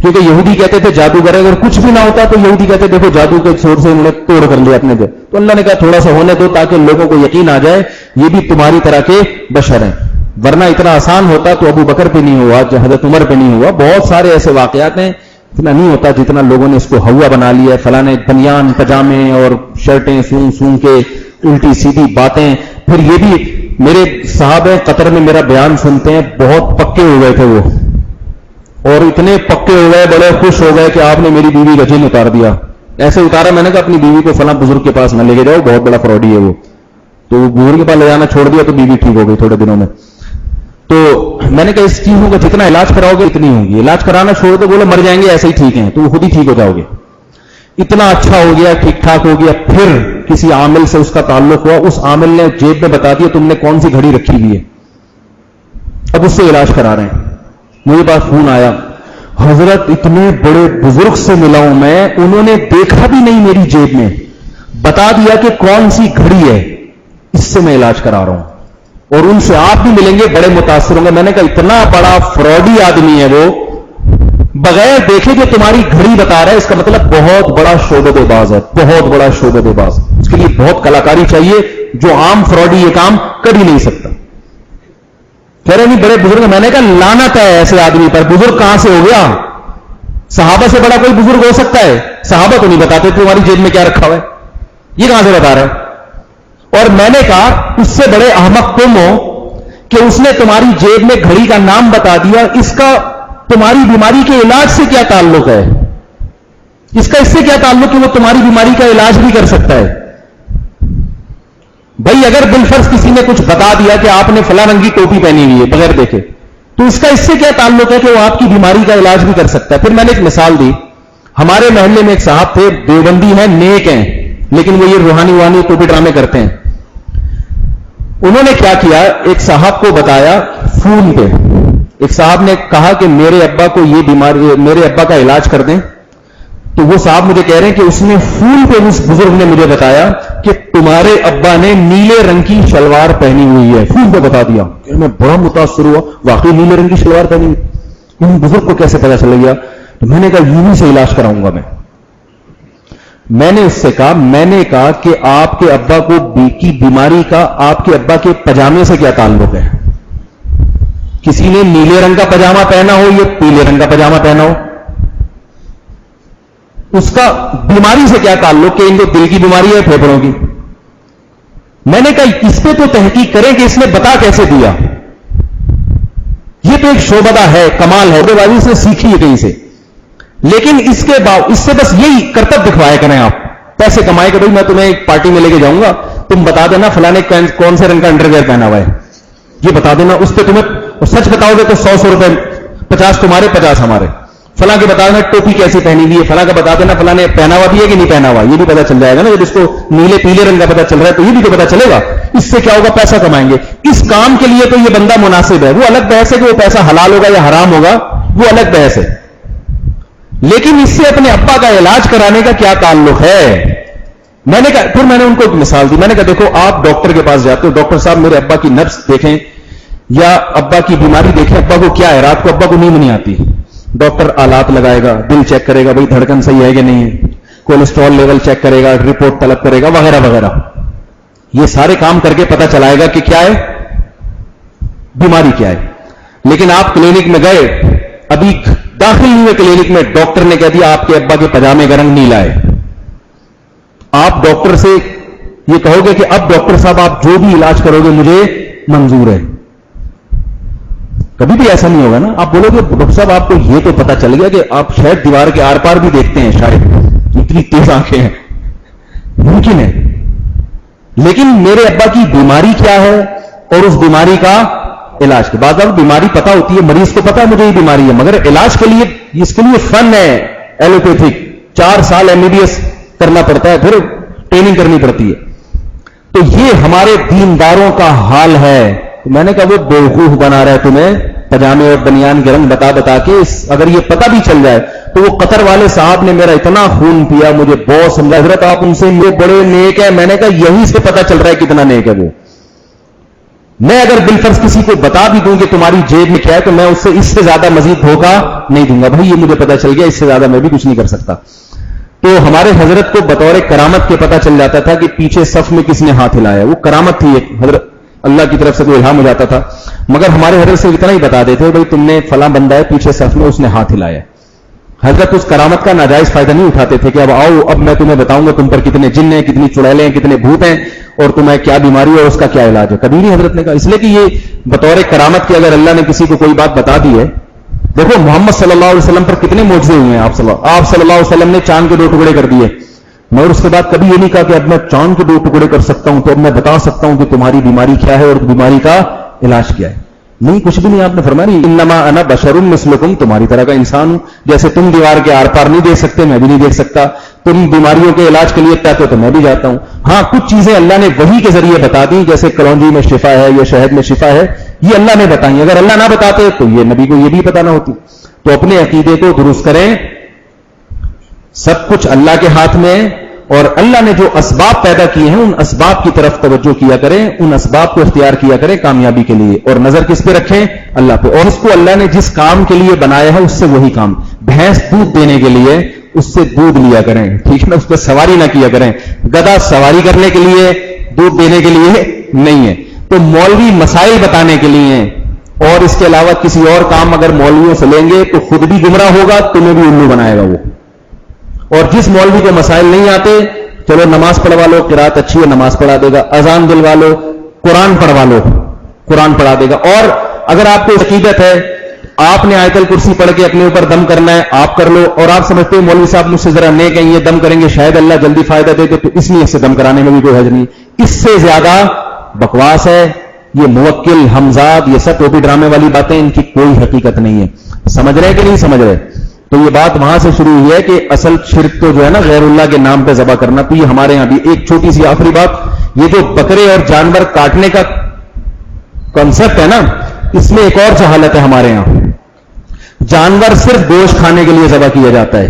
کیونکہ یہودی کہتے تھے جادوگر اگر کچھ بھی نہ ہوتا تو یہودی کہتے دیکھو جادو کے زور سے انہوں نے توڑ کر لیا اپنے دل. تو اللہ نے کہا تھوڑا سا ہونے دو تاکہ لوگوں کو یقین آ جائے یہ بھی تمہاری طرح کے بشر ہیں. ورنہ اتنا آسان ہوتا تو ابو بکر پہ نہیں ہوا, حضرت عمر پہ نہیں ہوا. بہت سارے ایسے واقعات ہیں, اتنا نہیں ہوتا جتنا لوگوں نے اس کو ہوا بنا لیا. فلاں بنیان پجامے اور شرٹیں سون کے الٹی سیدھی باتیں. پھر یہ بھی میرے صاحب قطر میں میرا بیان سنتے ہیں, بہت پکے ہو گئے تھے وہ, اور اتنے پکے ہو گئے, بڑے خوش ہو گئے کہ آپ نے میری بیوی کا جن اتار دیا. ایسے اتارا, میں نے کہا اپنی بیوی کو فلاں بزرگ کے پاس نہ لے کے جاؤ, بہت بڑا فراڈی ہے وہ. تو بزرگ کے پاس لے جانا چھوڑ دیا تو بیوی ٹھیک ہو گئی تھوڑے دنوں میں. تو میں نے کہا اس چیزوں کا جتنا علاج کراؤ گے اتنی ہوگی, علاج کرانا چھوڑ دو, بولے مر جائیں گے ایسے ہی ٹھیک ہیں, تو خود ہی ٹھیک ہو جاؤ گے. اتنا اچھا ہو گیا, ٹھیک ٹھاک ہو گیا. پھر کسی عامل سے اس کا تعلق ہوا, اس عامل نے جیب میں بتا دیا تم نے کون سی گھڑی رکھی ہوئی ہے, اب اس سے علاج کرا رہے ہیں. مجھے پاس فون آیا, حضرت اتنے بڑے بزرگ سے ملا ہوں میں, انہوں نے دیکھا بھی نہیں میری جیب میں, بتا دیا کہ کون سی گھڑی ہے, اس سے میں علاج کرا رہا ہوں. اور ان سے آپ بھی ملیں گے, بڑے متاثر ہوں گے. میں نے کہا اتنا بڑا فراڈی آدمی ہے وہ, بغیر دیکھے کہ تمہاری گھڑی بتا رہا ہے, اس کا مطلب بہت بڑا شعبہ باز ہے, بہت بڑا شعبہ باز. اس کے لیے بہت کلاکاری چاہیے, جو عام فراڈی یہ کام کر ہی نہیں سکتا. کہہ رہے نہیں بڑے بزرگ. میں نے کہا لعنت ہے ایسے آدمی پر, بزرگ کہاں سے ہو گیا؟ صحابہ سے بڑا کوئی بزرگ ہو سکتا ہے؟ صحابہ تو نہیں بتاتے تمہاری جیب میں کیا رکھا ہوا ہے, یہ کہاں سے بتا رہا ہے؟ اور میں نے کہا اس سے بڑے احمق تم ہو کہ اس نے تمہاری جیب میں گھڑی کا نام بتا دیا, اس کا تمہاری بیماری کے علاج سے کیا تعلق ہے؟ اس کا اس سے کیا تعلق کہ وہ تمہاری بیماری کا علاج بھی کر سکتا ہے؟ بھائی اگر بالفرض کسی نے کچھ بتا دیا کہ آپ نے فلاں رنگ کی ٹوپی پہنی ہوئی ہے بغیر دیکھے, تو اس کا اس سے کیا تعلق ہے کہ وہ آپ کی بیماری کا علاج بھی کر سکتا ہے؟ پھر میں نے ایک مثال دی, ہمارے محلے میں ایک صاحب تھے, دیوبندی ہیں, نیک ہیں, لیکن وہ یہ روحانی ٹوپی ڈرامے کرتے ہیں. انہوں نے کیا کیا, ایک صاحب کو بتایا فون پہ, ایک صاحب نے کہا کہ میرے ابا کو یہ بیماری, میرے ابا کا علاج کر دیں. تو وہ صاحب مجھے کہہ رہے ہیں کہ اس نے فون پہ اس بزرگ نے مجھے بتایا کہ تمہارے ابا نے نیلے رنگ کی شلوار پہنی ہوئی ہے, فون پہ بتا دیا. میں بڑا متاثر ہوا, واقعی نیلے رنگ کی شلوار پہنی ہوئی, ان بزرگ کو کیسے پتا چل گیا؟ تو میں نے کہا یوں سے علاج کراؤں گا میں نے اس سے کہا, میں نے کہا کہ آپ کے ابا کو کی بیماری کا آپ کے ابا کے پجامے سے کیا تعلق ہے؟ کسی نے نیلے رنگ کا پجامہ پہنا ہو یا پیلے رنگ کا پجامہ پہنا ہو, اس کا بیماری سے کیا تعلق کہ ان کو دل کی بیماری ہے, پھیپھڑوں کی؟ میں نے کہا اس پہ تو تحقیق کریں کہ اس نے بتا کیسے دیا. یہ تو ایک شعبہ ہے, کمال ہے, وہ بازی اس نے سیکھی ہے کہیں سے. لیکن اس سے بس یہی کرتب دکھوایا کریں آپ, پیسے کمائے کہ بھائی میں تمہیں ایک پارٹی میں لے کے جاؤں گا, تم بتا دینا فلاں نے کون سے رنگ کا انڈر ویئر پہنا ہوا ہے, یہ بتا دینا. اس پہ تمہیں سچ بتاؤ گے تو 100 روپے, 50 تمہارے 50 ہمارے. فلاں کے بتا دینا ٹوپی کیسی پہنی ہوئی ہے, فلاں کا بتا دینا فلاں نے پہنا ہوا بھی ہے کہ نہیں پہنا ہوا, یہ بھی پتا چل جائے گا نا. جب اس کو نیلے پیلے رنگ کا پتا چل رہا ہے تو یہ بھی تو پتا چلے گا. اس سے کیا ہوگا, پیسہ کمائیں گے. اس کام کے لیے تو یہ بندہ مناسب ہے. وہ الگ بحث ہے کہ وہ پیسہ حلال ہوگا یا حرام ہوگا, وہ الگ بحث ہے. لیکن اس سے اپنے ابا کا علاج کرانے کا کیا تعلق ہے؟ میں نے کہا, پھر میں نے ان کو ایک مثال دی. میں نے کہا دیکھو آپ ڈاکٹر کے پاس جاتے ہو, ڈاکٹر صاحب میرے ابا کی نبض دیکھیں یا ابا کی بیماری دیکھیں, ابا کو کیا ہے, رات کو ابا کو نیند نہیں آتی, ڈاکٹر آلات لگائے گا, دل چیک کرے گا بھائی دھڑکن صحیح ہے کہ نہیں ہے, کولیسٹرول لیول چیک کرے گا, رپورٹ طلب کرے گا, وغیرہ وغیرہ. یہ سارے کام کر کے پتا چلائے گا کہ کیا ہے, بیماری کیا ہے. لیکن آپ کلینک میں گئے, ابھی داخل نہیں ہوئے کلینک میں, ڈاکٹر نے کہہ دیا آپ کے ابا کے پجامے کا رنگ نیلا ہے. آپ ڈاکٹر سے یہ کہو گے کہ اب ڈاکٹر صاحب آپ جو بھی علاج کرو گے مجھے منظور ہے؟ کبھی بھی ایسا نہیں ہوگا نا. آپ بولو گے ڈاکٹر صاحب آپ کو یہ تو پتا چل گیا کہ آپ شاید دیوار کے آر پار بھی دیکھتے ہیں, شاید اتنی تیز آنکھیں ہیں, ممکن ہے. لیکن میرے ابا کی بیماری کیا ہے اور اس بیماری کا علاج کے بعد بیماری پتا ہوتی ہے, مریض کو پتا ہے مجھے یہ بیماری ہے, مگر علاج کے لیے اس کے لیے فن ہے ایلوپیتھک, 4 سال MBBS کرنا پڑتا ہے, پھر ٹریننگ کرنی پڑتی ہے. تو یہ ہمارے دینداروں کا حال ہے. میں نے کہا وہ بیوقوف بنا رہا ہے تمہیں پجامے اور بنیان کے رنگ بتا کے. اگر یہ پتہ بھی چل جائے تو وہ قطر والے صاحب نے میرا اتنا خون پیا, مجھے بہت سمجھا, حضرت آپ ان سے یہ بڑے نیک ہیں. میں نے کہا یہی سے پتہ چل رہا ہے کتنا نیک ہے وہ. میں اگر بالفرض کسی کو بتا بھی دوں کہ تمہاری جیب میں کیا ہے تو میں اس سے زیادہ مزید دھوکہ نہیں دوں گا. بھائی یہ مجھے پتا چل گیا, اس سے زیادہ میں بھی کچھ نہیں کر سکتا. تو ہمارے حضرت کو بطور کرامت کے پتا چل جاتا تھا کہ پیچھے صف میں کس نے ہاتھ ہلایا. وہ کرامت تھی ایک, حضرت اللہ کی طرف سے کوئی الہام ہو جاتا تھا. مگر ہمارے حضرت سے اتنا ہی بتا دیتے بھائی تم نے فلاں بندہ ہے پیچھے صف میں, اس نے ہاتھ ہلایا. حضرت اس کرامت کا ناجائز فائدہ نہیں اٹھاتے تھے کہ اب آؤ, اب میں تمہیں بتاؤں گا تم پر کتنے جن ہیں, کتنی چڑیلیں ہیں, کتنے بھوت ہیں, اور تمہیں کیا بیماری ہے اور اس کا کیا علاج ہے. کبھی نہیں حضرت نے کہا. اس لیے کہ یہ بطور کرامت کی اگر اللہ نے کسی کو کوئی بات بتا دی ہے. دیکھو محمد صلی اللہ علیہ وسلم پر کتنے معجزے ہوئے ہیں. آپ صلی اللہ علیہ وسلم نے چاند کے 2 ٹکڑے کر دیے, مگر اس کے بعد کبھی یہ نہیں کہا کہ اب میں چاند کے 2 ٹکڑے کر سکتا ہوں تو اب میں بتا سکتا ہوں کہ تمہاری بیماری کیا ہے اور بیماری کا علاج کیا ہے. نہیں, کچھ بھی نہیں. آپ نے فرمایا نہیں, انما انا بشر مثلکم, تمہاری طرح کا انسان ہوں. جیسے تم دیوار کے آر پار نہیں دیکھ سکتے, میں بھی نہیں دیکھ سکتا. تم بیماریوں کے علاج کے لیے کہتے ہو تو میں بھی جاتا ہوں. ہاں, کچھ چیزیں اللہ نے وحی کے ذریعے بتا دی, جیسے کلونجی میں شفا ہے یا شہد میں شفا ہے, یہ اللہ نے بتائی. اگر اللہ نہ بتاتے تو یہ نبی کو یہ بھی پتا نہ ہوتی. تو اپنے عقیدے کو درست کریں. سب کچھ اللہ کے ہاتھ میں ہے, اور اللہ نے جو اسباب پیدا کیے ہیں ان اسباب کی طرف توجہ کیا کریں, ان اسباب کو اختیار کیا کریں کامیابی کے لیے, اور نظر کس پہ رکھیں؟ اللہ پہ. اور اس کو اللہ نے جس کام کے لیے بنایا ہے اس سے وہی کام. بھینس دودھ دینے کے لیے اس سے دودھ لیا کریں, ٹھیک ہے نا, اس پہ سواری نہ کیا کریں. گدھا سواری کرنے کے لیے, دودھ دینے کے لیے نہیں ہے. تو مولوی مسائل بتانے کے لیے ہیں, اور اس کے علاوہ کسی اور کام اگر مولویوں سے لیں گے تو خود بھی گمراہ ہوگا, تمہیں بھی الو بنائے گا وہ. اور جس مولوی کو مسائل نہیں آتے, چلو نماز پڑھوا لو, قرات اچھی ہے نماز پڑھا دے گا, اذان دلوا لو, قرآن پڑھوا لو, قرآن پڑھا دے گا. اور اگر آپ کو عقیدت ہے آپ نے آیت الکرسی پڑھ کے اپنے اوپر دم کرنا ہے, آپ کر لو. اور آپ سمجھتے ہیں مولوی صاحب مجھ سے ذرا نیک ہیں, یہ دم کریں گے شاید اللہ جلدی فائدہ دے دے, تو اس لیے اس سے دم کرانے میں بھی کوئی حرج نہیں. اس سے زیادہ بکواس ہے یہ موکل, حمزاد, یہ سب ٹوپی ڈرامے والی باتیں, ان کی کوئی حقیقت نہیں ہے. سمجھ رہے کہ نہیں سمجھ رہے؟ تو یہ بات وہاں سے شروع ہوئی ہے کہ اصل شرک تو جو ہے نا غیر اللہ کے نام پہ ذبح کرنا, تو یہ ہمارے یہاں بھی. ایک چھوٹی سی آخری بات, یہ جو بکرے اور جانور کاٹنے کا کانسیپٹ ہے نا, اس میں ایک اور جہالت ہے ہمارے یہاں. جانور صرف گوشت کھانے کے لیے ذبح کیا جاتا ہے,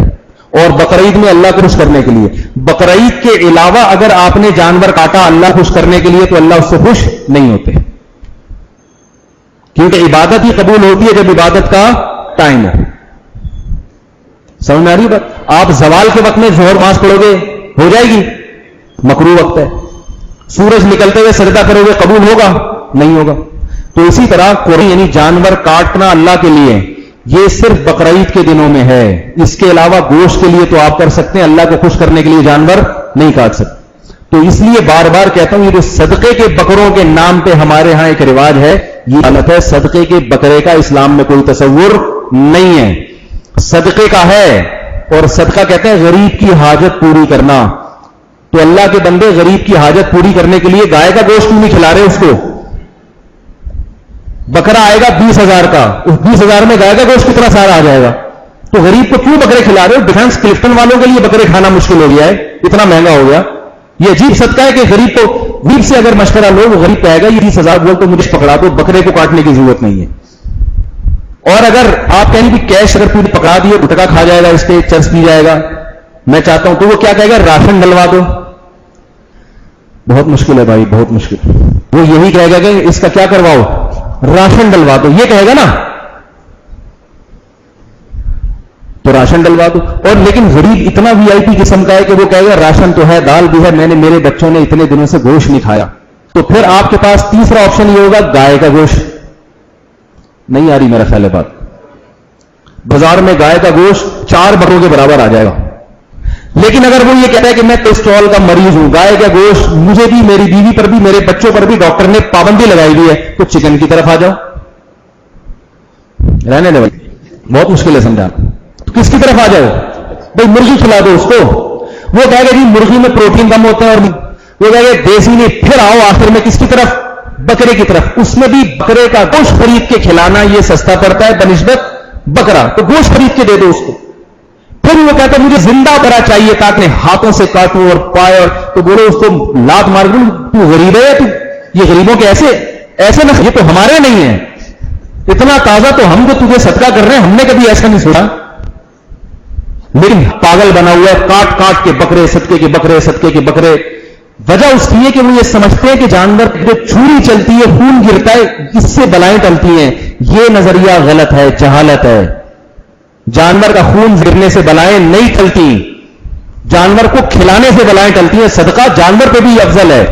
اور بقرعید میں اللہ کو خوش کرنے کے لیے. بقرعید کے علاوہ اگر آپ نے جانور کاٹا اللہ خوش کرنے کے لیے تو اللہ اس سے خوش نہیں ہوتے, کیونکہ عبادت ہی قبول ہوتی ہے جب عبادت کا ٹائم ہو. سمجھ میں آ رہی بات؟ آپ زوال کے وقت میں ظہر نماز پڑھو گے, ہو جائے گی, مکروہ وقت ہے. سورج نکلتے ہوئے سجدہ کرو گے, قبول ہوگا؟ نہیں ہوگا. تو اسی طرح قرآن یعنی جانور کاٹنا اللہ کے لیے یہ صرف بقرعید کے دنوں میں ہے. اس کے علاوہ گوشت کے لیے تو آپ کر سکتے ہیں, اللہ کو خوش کرنے کے لیے جانور نہیں کاٹ سکتے. تو اس لیے بار بار کہتا ہوں, یہ جو صدقے کے بکروں کے نام پہ ہمارے ہاں ایک رواج ہے, یہ غلط ہے. صدقے کے بکرے کا اسلام میں کوئی تصور نہیں ہے. صدقے کا ہے, اور صدقہ کہتے ہیں غریب کی حاجت پوری کرنا. تو اللہ کے بندے غریب کی حاجت پوری کرنے کے لیے گائے کا گوشت کیوں نہیں کھلا رہے اس کو؟ بکرا آئے گا 20,000 کا, اس 20,000 میں گائے کا گوشت کتنا سارا آ جائے گا. تو غریب کو کیوں بکرے کھلا رہے ہو؟ ڈیفینس کلفٹن والوں کے لیے بکرے کھانا مشکل ہو گیا ہے, اتنا مہنگا ہو گیا. یہ عجیب صدقہ ہے کہ غریب کو, غریب سے اگر مشورہ لو وہ غریب پائے گا یہ 20,000 بول تو مجھے پکڑا دو, بکرے کو کاٹنے کی ضرورت نہیں ہے. اور اگر آپ کہیں کہ کیش اگر پوری پکڑا دیے, گٹکا کھا جائے گا, اس پہ چرس پی جائے گا, میں چاہتا ہوں, تو وہ کیا کہے گا؟ راشن ڈلوا دو. بہت مشکل ہے بھائی, بہت مشکل. وہ یہی کہے گا کہ اس کا کیا کرواؤ؟ راشن ڈلوا دو, یہ کہے گا نا, تو راشن ڈلوا دو. اور لیکن غریب اتنا وی آئی پی قسم کا ہے کہ وہ کہے گا راشن تو ہے, دال بھی ہے, میں نے میرے بچوں نے اتنے دنوں سے گوشت نہیں کھایا. تو پھر آپ کے پاس تیسرا آپشن یہ ہوگا گائے کا گوشت. نہیں آ رہی میرا خیال ہے بات؟ بازار میں گائے کا گوشت 4 بکروں کے برابر آ جائے گا. لیکن اگر وہ یہ کہتا ہے کہ میں کولیسٹرول کا مریض ہوں, گائے کا گوشت مجھے بھی, میری بیوی پر بھی, میرے بچوں پر بھی ڈاکٹر نے پابندی لگائی ہوئی ہے, تو چکن کی طرف آ جاؤ. رہنے دے بھائی, بہت مشکل ہے سمجھانا. تو کس کی طرف آ جاؤ بھائی؟ مرغی کھلا دو اس کو. وہ کہے گا جی مرغی میں پروٹین کم ہوتا ہے, اور وہ کہے گا دیسی نہیں. پھر آؤ آخر میں کس کی طرف؟ بکرے کی طرف. اس میں بھی بکرے کا گوشت خرید کے کھلانا یہ سستا پڑتا ہے بنسبت بکرا, تو گوشت خرید کے دے دو اس کو. پھر وہ کہتا ہے مجھے زندہ بکرا چاہیے, کاٹنے ہاتھوں سے کاٹوں اور پائے, اور تو بولو اس کو لات مار دوں, تو غریب ہے, تو یہ غریبوں کے ایسے نہ, یہ تو ہمارے نہیں ہے. اتنا تازہ تو ہم جو تجھے صدقہ کر رہے ہیں, ہم نے کبھی ایسا نہیں سنا. لیکن پاگل بنا ہوا ہے, کاٹ کاٹ کے بکرے, صدقے کے بکرے, صدقے کے بکرے. وجہ اس کی ہے کہ وہ یہ سمجھتے ہیں کہ جانور جو چھری چلتی ہے خون گرتا ہے اس سے بلائیں ٹلتی ہیں. یہ نظریہ غلط ہے, جہالت ہے. جانور کا خون گرنے سے بلائیں نہیں ٹلتی, جانور کو کھلانے سے بلائیں ٹلتی ہیں. صدقہ جانور پہ بھی افضل ہے.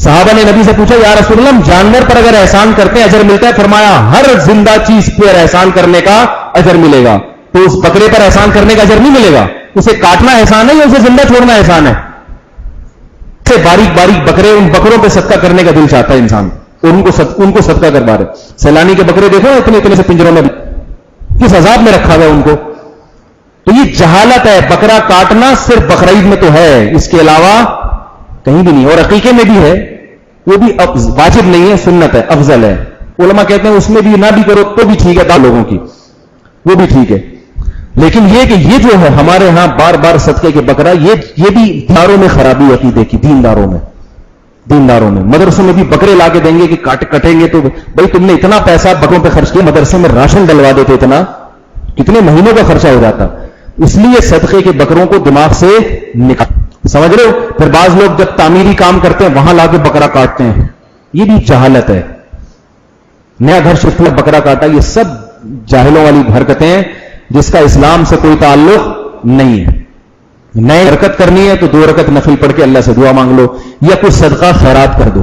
صحابہ نے نبی سے پوچھا یا رسول اللہ, ہم جانور پر اگر احسان کرتے ہیں اجر ملتا ہے؟ فرمایا ہر زندہ چیز پر احسان کرنے کا اجر ملے گا. تو اس بکرے پر احسان کرنے کا اجر نہیں ملے گا؟ اسے کاٹنا احسان ہے یا اسے زندہ چھوڑنا احسان ہے؟ سے باریک باریک بکرے, ان بکروں پہ صدقہ کرنے کا دل چاہتا ہے انسان, ان کو صدقہ کروا رہے. سیلانی کے بکرے دیکھو اتنے اتنے سے پنجروں میں کس عذاب میں رکھا ہوا ان کو. تو یہ جہالت ہے. بکرا کاٹنا صرف بقرعید میں تو ہے, اس کے علاوہ کہیں بھی نہیں. اور عقیقے میں بھی ہے, وہ بھی واجب نہیں ہے, سنت ہے, افضل ہے. علماء کہتے ہیں اس میں بھی نہ بھی کرو تو بھی ٹھیک ہے, دار لوگوں کی وہ بھی ٹھیک ہے. لیکن یہ کہ یہ جو ہے ہمارے ہاں بار بار صدقے کے بکرا, یہ بھی دینداروں میں خرابی عقیدے کی. دینداروں میں مدرسوں میں بھی بکرے لا کے دیں گے کہ کٹیں گے تو بھائی تم نے اتنا پیسہ بکروں پہ خرچ کیا, مدرسے میں راشن ڈلوا دیتے اتنا, کتنے مہینوں کا خرچہ ہو جاتا. اس لیے صدقے کے بکروں کو دماغ سے نکال. سمجھ رہے ہو؟ پھر بعض لوگ جب تعمیری کام کرتے ہیں وہاں لا کے بکرا کاٹتے ہیں, یہ بھی جہالت ہے. نیا گھر شفٹ ہوا بکرا کاٹا, یہ سب جاہلوں والی حرکتیں ہیں جس کا اسلام سے کوئی تعلق نہیں ہے. نئے حرکت کرنی ہے تو 2 رکعت نفل پڑھ کے اللہ سے دعا مانگ لو, یا کچھ صدقہ خیرات کر دو,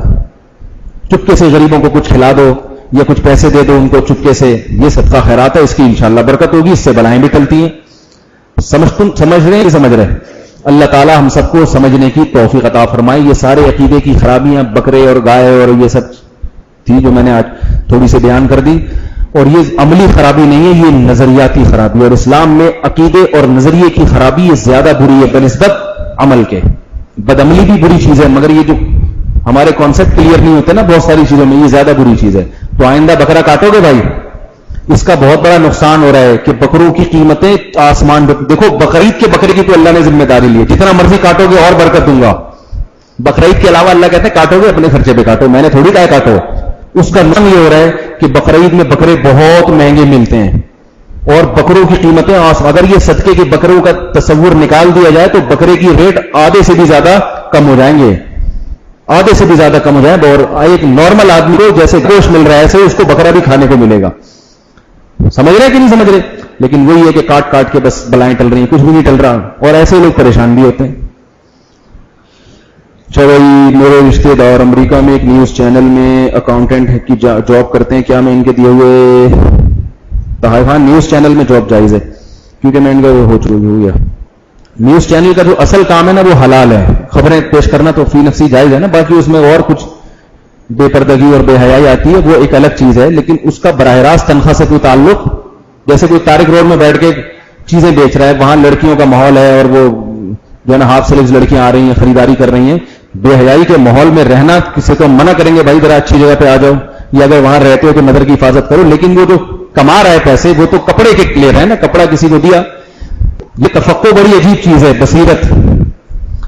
چپکے سے غریبوں کو کچھ کھلا دو یا کچھ پیسے دے دو ان کو چپکے سے. یہ صدقہ خیرات ہے, اس کی انشاءاللہ برکت ہوگی, اس سے بلائیں بھی ٹلتی ہیں. سمجھ رہے ہیں کہ سمجھ رہے ہیں؟ اللہ تعالی ہم سب کو سمجھنے کی توفیق عطا فرمائے. یہ سارے عقیدے کی خرابیاں بکرے اور گائے اور یہ سب تھی جو میں نے آج تھوڑی سی بیان کر دی, اور یہ عملی خرابی نہیں ہے, یہ نظریاتی خرابی. اور اسلام میں عقیدے اور نظریے کی خرابی یہ زیادہ بری ہے بنسبت عمل کے. بدعملی بھی بری چیز ہے, مگر یہ جو ہمارے کانسیپٹ کلیئر نہیں ہوتے نا بہت ساری چیزوں میں, یہ زیادہ بری چیز ہے. تو آئندہ بکرا کاٹو گے بھائی, اس کا بہت بڑا نقصان ہو رہا ہے کہ بکروں کی قیمتیں آسمان. دیکھو بقرعید کے بکرے کی تو اللہ نے ذمہ داری لی ہے, جتنا مرضی کاٹو گے اور برکت دوں گا. بقرعید کے علاوہ اللہ کہتے ہیں کاٹو گے اپنے خرچے پہ کاٹو, میں نے تھوڑی کہا کاٹو. اس کا نام یہ ہو رہا ہے کہ بقرعید میں بکرے بہت مہنگے ملتے ہیں اور بکروں کی قیمتیں اگر یہ صدقے کے بکروں کا تصور نکال دیا جائے تو بکرے کی ریٹ آدھے سے بھی زیادہ کم ہو جائیں گے, آدھے سے بھی زیادہ کم ہو جائیں. اور ایک نارمل آدمی کو جیسے گوشت مل رہا ہے ایسے اس کو بکرا بھی کھانے کو ملے گا. سمجھ رہے ہیں کہ نہیں سمجھ رہے؟ لیکن وہی ہے کہ کاٹ کاٹ کے بس بلائیں ٹل رہی ہیں, کچھ بھی نہیں ٹل رہا, اور ایسے لوگ پریشان بھی ہوتے ہیں. چلو میرے رشتے دار امریکہ میں ایک نیوز چینل میں اکاؤنٹنٹ کی جاب کرتے ہیں, کیا میں ان کے دیے ہوئے تحائف؟ ہاں نیوز چینل میں جاب جائز ہے کیونکہ میں ان کا ہو گیا. نیوز چینل کا جو اصل کام ہے نا وہ حلال ہے, خبریں پیش کرنا تو فی نفسی جائز ہے نا, باقی اس میں اور کچھ بے پردگی اور بے حیائی آتی ہے وہ ایک الگ چیز ہے. لیکن اس کا براہ راست تنخواہ سے کوئی تعلق, جیسے کوئی طارق روڈ میں بیٹھ کے چیزیں بیچ رہا ہے, وہاں لڑکیوں کا ماحول ہے اور وہ جو ہے نا ہاف سلیوز لڑکیاں آ رہی ہیں خریداری کر رہی ہیں, بے حیائی کے ماحول میں رہنا کسی کو منع کریں گے بھائی ذرا اچھی جگہ پہ آ جاؤ, یا اگر وہاں رہتے ہو تو نظر کی حفاظت کرو. لیکن وہ جو کما رہا ہے پیسے وہ تو کپڑے کے لیے ہے نا, کپڑا کسی کو دیا. یہ تفقع بڑی عجیب چیز ہے, بصیرت.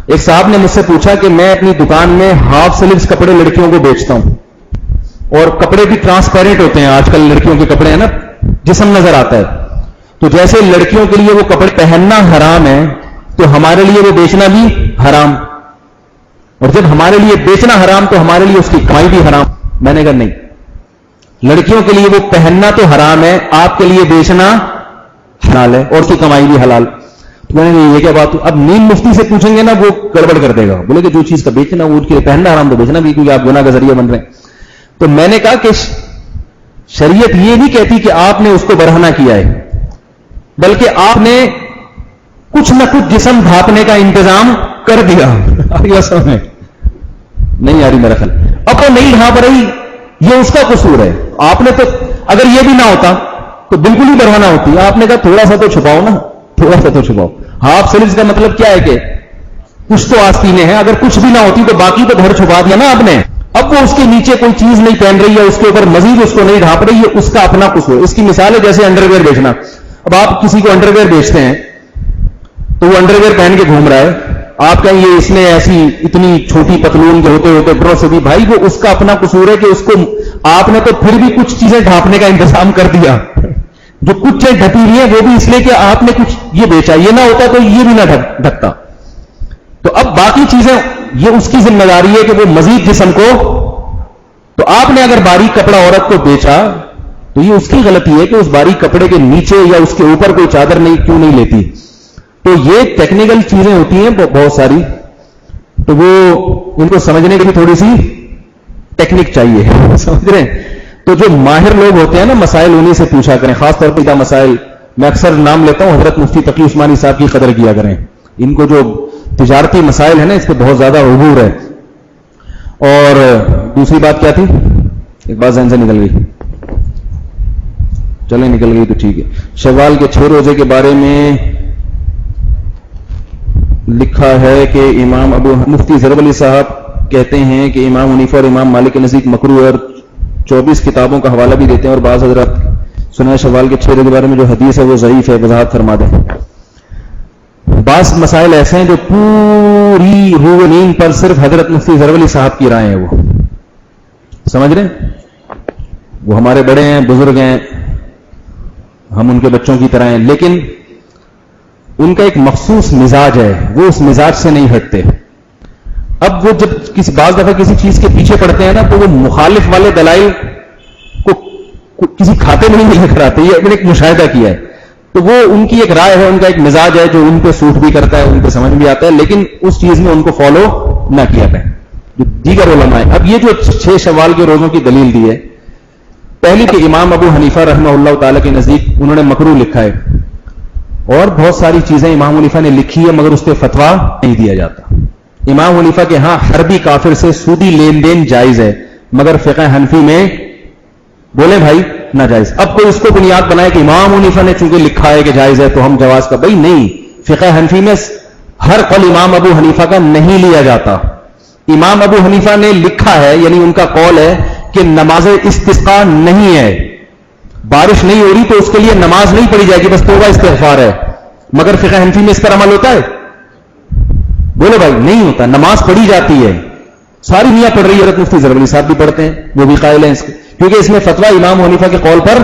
ایک صاحب نے مجھ سے پوچھا کہ میں اپنی دکان میں ہاف سلیوز کپڑے لڑکیوں کو بیچتا ہوں, اور کپڑے بھی ٹرانسپیرنٹ ہوتے ہیں آج کل لڑکیوں کے کپڑے ہیں نا, جسم نظر آتا ہے. تو جیسے لڑکیوں کے لیے وہ کپڑے پہننا حرام ہے تو ہمارے لیے وہ بیچنا بھی حرام, اور جب ہمارے لیے بیچنا حرام تو ہمارے لیے اس کی کمائی بھی حرام. میں نے کہا نہیں, لڑکیوں کے لیے وہ پہننا تو حرام ہے, آپ کے لیے بیچنا حلال ہے, اور اس کی کمائی بھی حلال. تو میں نے کہا یہ کیا بات. اب نیم مفتی سے پوچھیں گے نا وہ گڑبڑ کر دے گا, بولے کہ جو چیز کا بیچنا وہ اس کے لیے پہننا حرام تو بیچنا بھی, کیونکہ آپ گناہ کا ذریعہ بن رہے ہیں. تو میں نے کہا کہ شریعت یہ نہیں کہتی کہ آپ نے اس کو برہنہ کیا ہے, بلکہ آپ نے کچھ نہ کچھ جسم ڈھانپنے کا انتظام کر دیا. سمجھ نہیں آ رہی میرا خیال, اب وہ نہیں ڈھانپ رہی, یہ اس کا قصور ہے. آپ نے تو اگر یہ بھی نہ ہوتا تو بالکل ہی برہنہ ہوتی. آپ نے کہا تھوڑا سا تو چھپاؤ نا, تھوڑا سا تو چھپاؤ. ہاف سلیوز کا مطلب کیا ہے کہ کچھ تو آستینیں ہیں, اگر کچھ بھی نہ ہوتی تو باقی تو گھر چھپا دیا نا آپ نے. اب وہ اس کے نیچے کوئی چیز نہیں پہن رہی ہے, اس کے اوپر مزید اس کو نہیں ڈھانپ رہی ہے, اس کا اپنا قصور. اس کی مثال ہے جیسے انڈر ویئر بیچنا. اب آپ کسی کو انڈر ویئر بیچتے ہیں تو وہ انڈر ویئر پہن کے گھوم رہا ہے, آپ کہیں یہ اس نے ایسی اتنی چھوٹی پتلون کے ہوتے ہوتے ڈرو سے بھی, بھائی وہ اس کا اپنا قصور ہے کہ اس کو آپ نے تو پھر بھی کچھ چیزیں ڈھانپنے کا انتظام کر دیا. جو کچھ چیز ڈھکی ہوئی ہے وہ بھی اس لیے کہ آپ نے کچھ یہ بیچا, یہ نہ ہوتا تو یہ بھی نہ ڈھکتا. تو اب باقی چیزیں یہ اس کی ذمہ داری ہے کہ وہ مزید جسم کو, تو آپ نے اگر باریک کپڑا عورت کو بیچا تو یہ اس کی غلطی ہے کہ اس باریک کپڑے کے نیچے یا اس کے اوپر کوئی چادر کیوں نہیں لیتی. تو یہ ٹیکنیکل چیزیں ہوتی ہیں بہت ساری, تو وہ ان کو سمجھنے کے لیے تھوڑی سی ٹیکنیک چاہیے, سمجھ رہے ہیں. تو جو ماہر لوگ ہوتے ہیں نا, مسائل انہیں سے پوچھا کریں, خاص طور پہ مسائل, میں اکثر نام لیتا ہوں, حضرت مفتی تقی عثمانی صاحب کی قدر کیا کریں. ان کو جو تجارتی مسائل ہیں نا, اس پہ بہت زیادہ عبور ہے. اور دوسری بات کیا تھی, ایک بات ذہن سے نکل گئی, چلیں نکل گئی تو ٹھیک ہے. شوال کے 6 روزے کے بارے میں لکھا ہے کہ امام ابو مفتی ضرب علی صاحب کہتے ہیں کہ امام حنیفہ اور امام مالک کے نزدیک مکروہ, اور 24 کتابوں کا حوالہ بھی دیتے ہیں, اور بعض حضرات سنا ہے شوال کے 6 روزے کے بارے میں جو حدیث ہے وہ ضعیف ہے, وضاحت فرما دیں. بعض مسائل ایسے ہیں جو پوری روح نیند پر صرف حضرت مفتی ضرب علی صاحب کی رائے ہیں, وہ سمجھ رہے ہیں, وہ ہمارے بڑے ہیں, بزرگ ہیں, ہم ان کے بچوں کی طرح ہیں, لیکن ان کا ایک مخصوص مزاج ہے, وہ اس مزاج سے نہیں ہٹتے. اب وہ جب بعض دفعہ کسی چیز کے پیچھے پڑتے ہیں نا, تو وہ مخالف والے دلائل کو کسی کھاتے میں نہیں لے کر آتے. یہ ایک مشاہدہ کیا ہے, تو وہ ان کی ایک رائے ہے, ان کا ایک مزاج ہے جو ان پہ سوٹ بھی کرتا ہے, ان پہ سمجھ بھی آتا ہے, لیکن اس چیز میں ان کو فالو نہ کیا جائے جو دیگر علماء ہیں. اب یہ جو 6 شوال کے روزوں کی دلیل دی ہے, پہلی کہ امام ابو حنیفہ رحمہ اللہ تعالی کے نزدیک انہوں نے مکروہ لکھا ہے, اور بہت ساری چیزیں امام حنیفہ نے لکھی ہے مگر اس پہ فتویٰ نہیں دیا جاتا. امام حنیفہ کے ہاں حربی کافر سے سودی لین دین جائز ہے, مگر فقہ حنفی میں بولے بھائی ناجائز. اب کوئی اس کو بنیاد بنائے کہ امام حنیفہ نے چونکہ لکھا ہے کہ جائز ہے تو ہم جواز کا, بھائی نہیں, فقہ حنفی میں ہر قول امام ابو حنیفہ کا نہیں لیا جاتا. امام ابو حنیفہ نے لکھا ہے, یعنی ان کا قول ہے کہ نماز استسقاء نہیں ہے, بارش نہیں ہو رہی تو اس کے لیے نماز نہیں پڑھی جائے گی, بس توبہ استغفار ہے. مگر فقہ حنفی میں اس پر عمل ہوتا ہے, بولو بھائی نہیں ہوتا, نماز پڑھی جاتی ہے, ساری میاں پڑھ رہی ہے, حضرت مفتی ضرب علی صاحب بھی پڑھتے ہیں, وہ بھی قائل ہیں اس کے, کیونکہ اس میں فتویٰ امام حنیفہ کے قول پر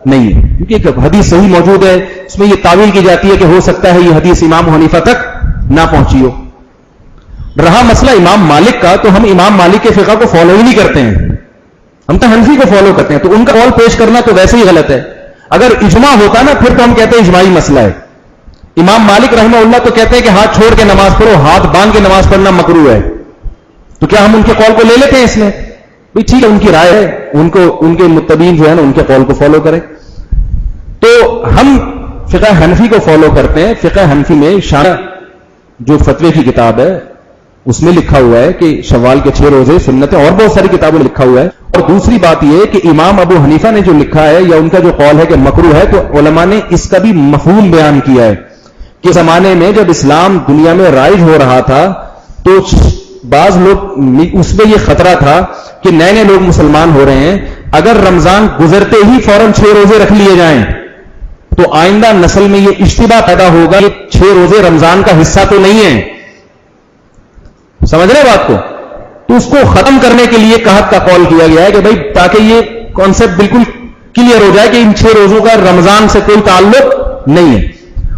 نہیں ہے, کیونکہ حدیث صحیح موجود ہے. اس میں یہ تعویل کی جاتی ہے کہ ہو سکتا ہے یہ حدیث امام حنیفہ تک نہ پہنچی ہو. رہا مسئلہ امام مالک کا, تو ہم امام مالک کے فقہ کو فالو ہی نہیں کرتے ہیں, ہم تو حنفی کو فالو کرتے ہیں. تو ان کا قول پیش کرنا تو ویسے ہی غلط ہے. اگر اجماع ہوتا نا پھر تو ہم کہتے ہیں اجماعی مسئلہ ہے. امام مالک رحمہ اللہ تو کہتے ہیں کہ ہاتھ چھوڑ کے نماز پڑھو, ہاتھ باندھ کے نماز پڑھنا مکروہ ہے. تو کیا ہم ان کے قول کو لے لیتے ہیں اس میں؟ بھئی ٹھیک ہے, ان کی رائے ہے, ان کے متبین جو ہے نا ان کے قول کو فالو کریں. تو ہم فقہ حنفی کو فالو کرتے ہیں. فقہ حنفی میں شارح جو فتوے کی کتاب ہے اس میں لکھا ہوا ہے کہ شوال کے 6 روزے سنت ہے, اور بہت ساری کتابوں میں لکھا ہوا ہے. اور دوسری بات یہ کہ امام ابو حنیفہ نے جو لکھا ہے یا ان کا جو قول ہے کہ مکروہ ہے, تو علماء نے اس کا بھی مفہوم بیان کیا ہے کہ زمانے میں جب اسلام دنیا میں رائج ہو رہا تھا تو بعض لوگ اس میں یہ خطرہ تھا کہ نئے نئے لوگ مسلمان ہو رہے ہیں, اگر رمضان گزرتے ہی فوراً 6 روزے رکھ لیے جائیں تو آئندہ نسل میں یہ اشتباہ پیدا ہوگا کہ 6 روزے رمضان کا حصہ تو نہیں ہے. سمجھ رہے بات کو؟ تو اس کو ختم کرنے کے لیے قحط کا قول کیا گیا ہے کہ بھائی تاکہ یہ کانسیپٹ بالکل کلیئر ہو جائے کہ ان 6 روزوں کا رمضان سے کوئی تعلق نہیں ہے.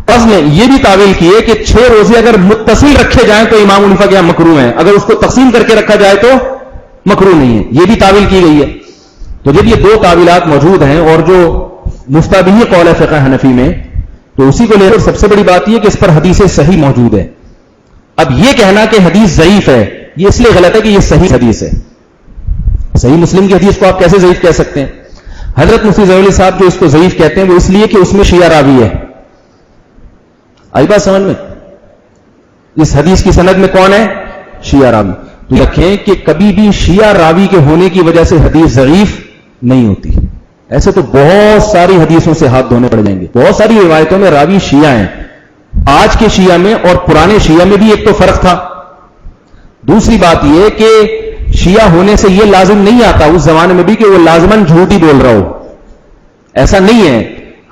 اس نے یہ بھی تعویل کی ہے کہ 6 روزے اگر متصل رکھے جائیں تو امام حنیفہ کے یہاں مکروہ ہیں, اگر اس کو تقسیم کر کے رکھا جائے تو مکروہ نہیں ہے. یہ بھی تعویل کی گئی ہے. تو جب یہ 2 تعویلات موجود ہیں اور جو مفتابی قول ہے فقہ حنفی میں, تو اسی کو لے کر سب سے بڑی بات یہ کہ اس پر حدیث صحیح موجود ہے. اب یہ کہنا کہ حدیث ضعیف ہے یہ اس لیے غلط ہے کہ یہ صحیح حدیث ہے. صحیح مسلم کی حدیث کو آپ کیسے ضعیف کہہ سکتے ہیں؟ حضرت مفتی ضرب علی صاحب جو اس کو ضعیف کہتے ہیں وہ اس لیے کہ اس میں شیعہ راوی ہے. آئی بات سمجھ میں؟ اس حدیث کی سند میں کون ہے؟ شیعہ راوی. تو رکھیں کہ کبھی بھی شیعہ راوی کے ہونے کی وجہ سے حدیث ضعیف نہیں ہوتی. ایسے تو بہت ساری حدیثوں سے ہاتھ دھونے پڑ جائیں گے. بہت ساری روایتوں میں راوی شیعہ ہیں. آج کے شیعہ میں اور پرانے شیعہ میں بھی ایک تو فرق تھا. دوسری بات یہ کہ شیعہ ہونے سے یہ لازم نہیں آتا اس زمانے میں بھی کہ وہ لازماً جھوٹ ہی بول رہا ہو, ایسا نہیں ہے.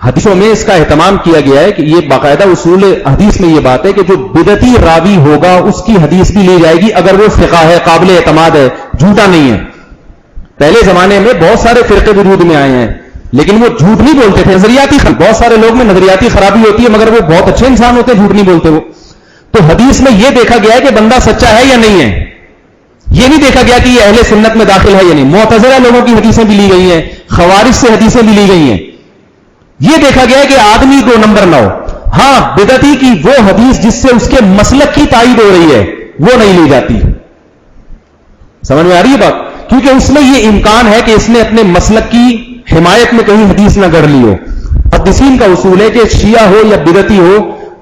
حدیثوں میں اس کا اہتمام کیا گیا ہے کہ یہ باقاعدہ اصول حدیث میں یہ بات ہے کہ جو بدعتی راوی ہوگا اس کی حدیث بھی لی جائے گی اگر وہ ثقہ ہے, قابل اعتماد ہے, جھوٹا نہیں ہے. پہلے زمانے میں بہت سارے فرقے وجود میں آئے ہیں لیکن وہ جھوٹ نہیں بولتے تھے. نظریاتی بہت سارے لوگ میں نظریاتی خرابی ہوتی ہے مگر وہ بہت اچھے انسان ہوتے ہیں, جھوٹ نہیں بولتے وہ. تو حدیث میں یہ دیکھا گیا ہے کہ بندہ سچا ہے یا نہیں ہے، یہ نہیں دیکھا گیا کہ یہ اہل سنت میں داخل ہے یا نہیں. معتزلہ لوگوں کی حدیثیں بھی لی گئی ہیں، خوارج سے حدیثیں بھی لی گئی ہیں. یہ دیکھا گیا ہے کہ آدمی 2 نمبر نہ ہو. ہاں، بدعتی کی وہ حدیث جس سے اس کے مسلک کی تائید ہو رہی ہے وہ نہیں لی جاتی. سمجھ میں آ رہی ہے بات؟ کیونکہ اس میں یہ امکان ہے کہ اس نے اپنے مسلک کی حمایت میں کہیں حدیث نہ گڑھ لی ہو. محدثین کا اصول ہے کہ شیعہ ہو یا بدعتی ہو،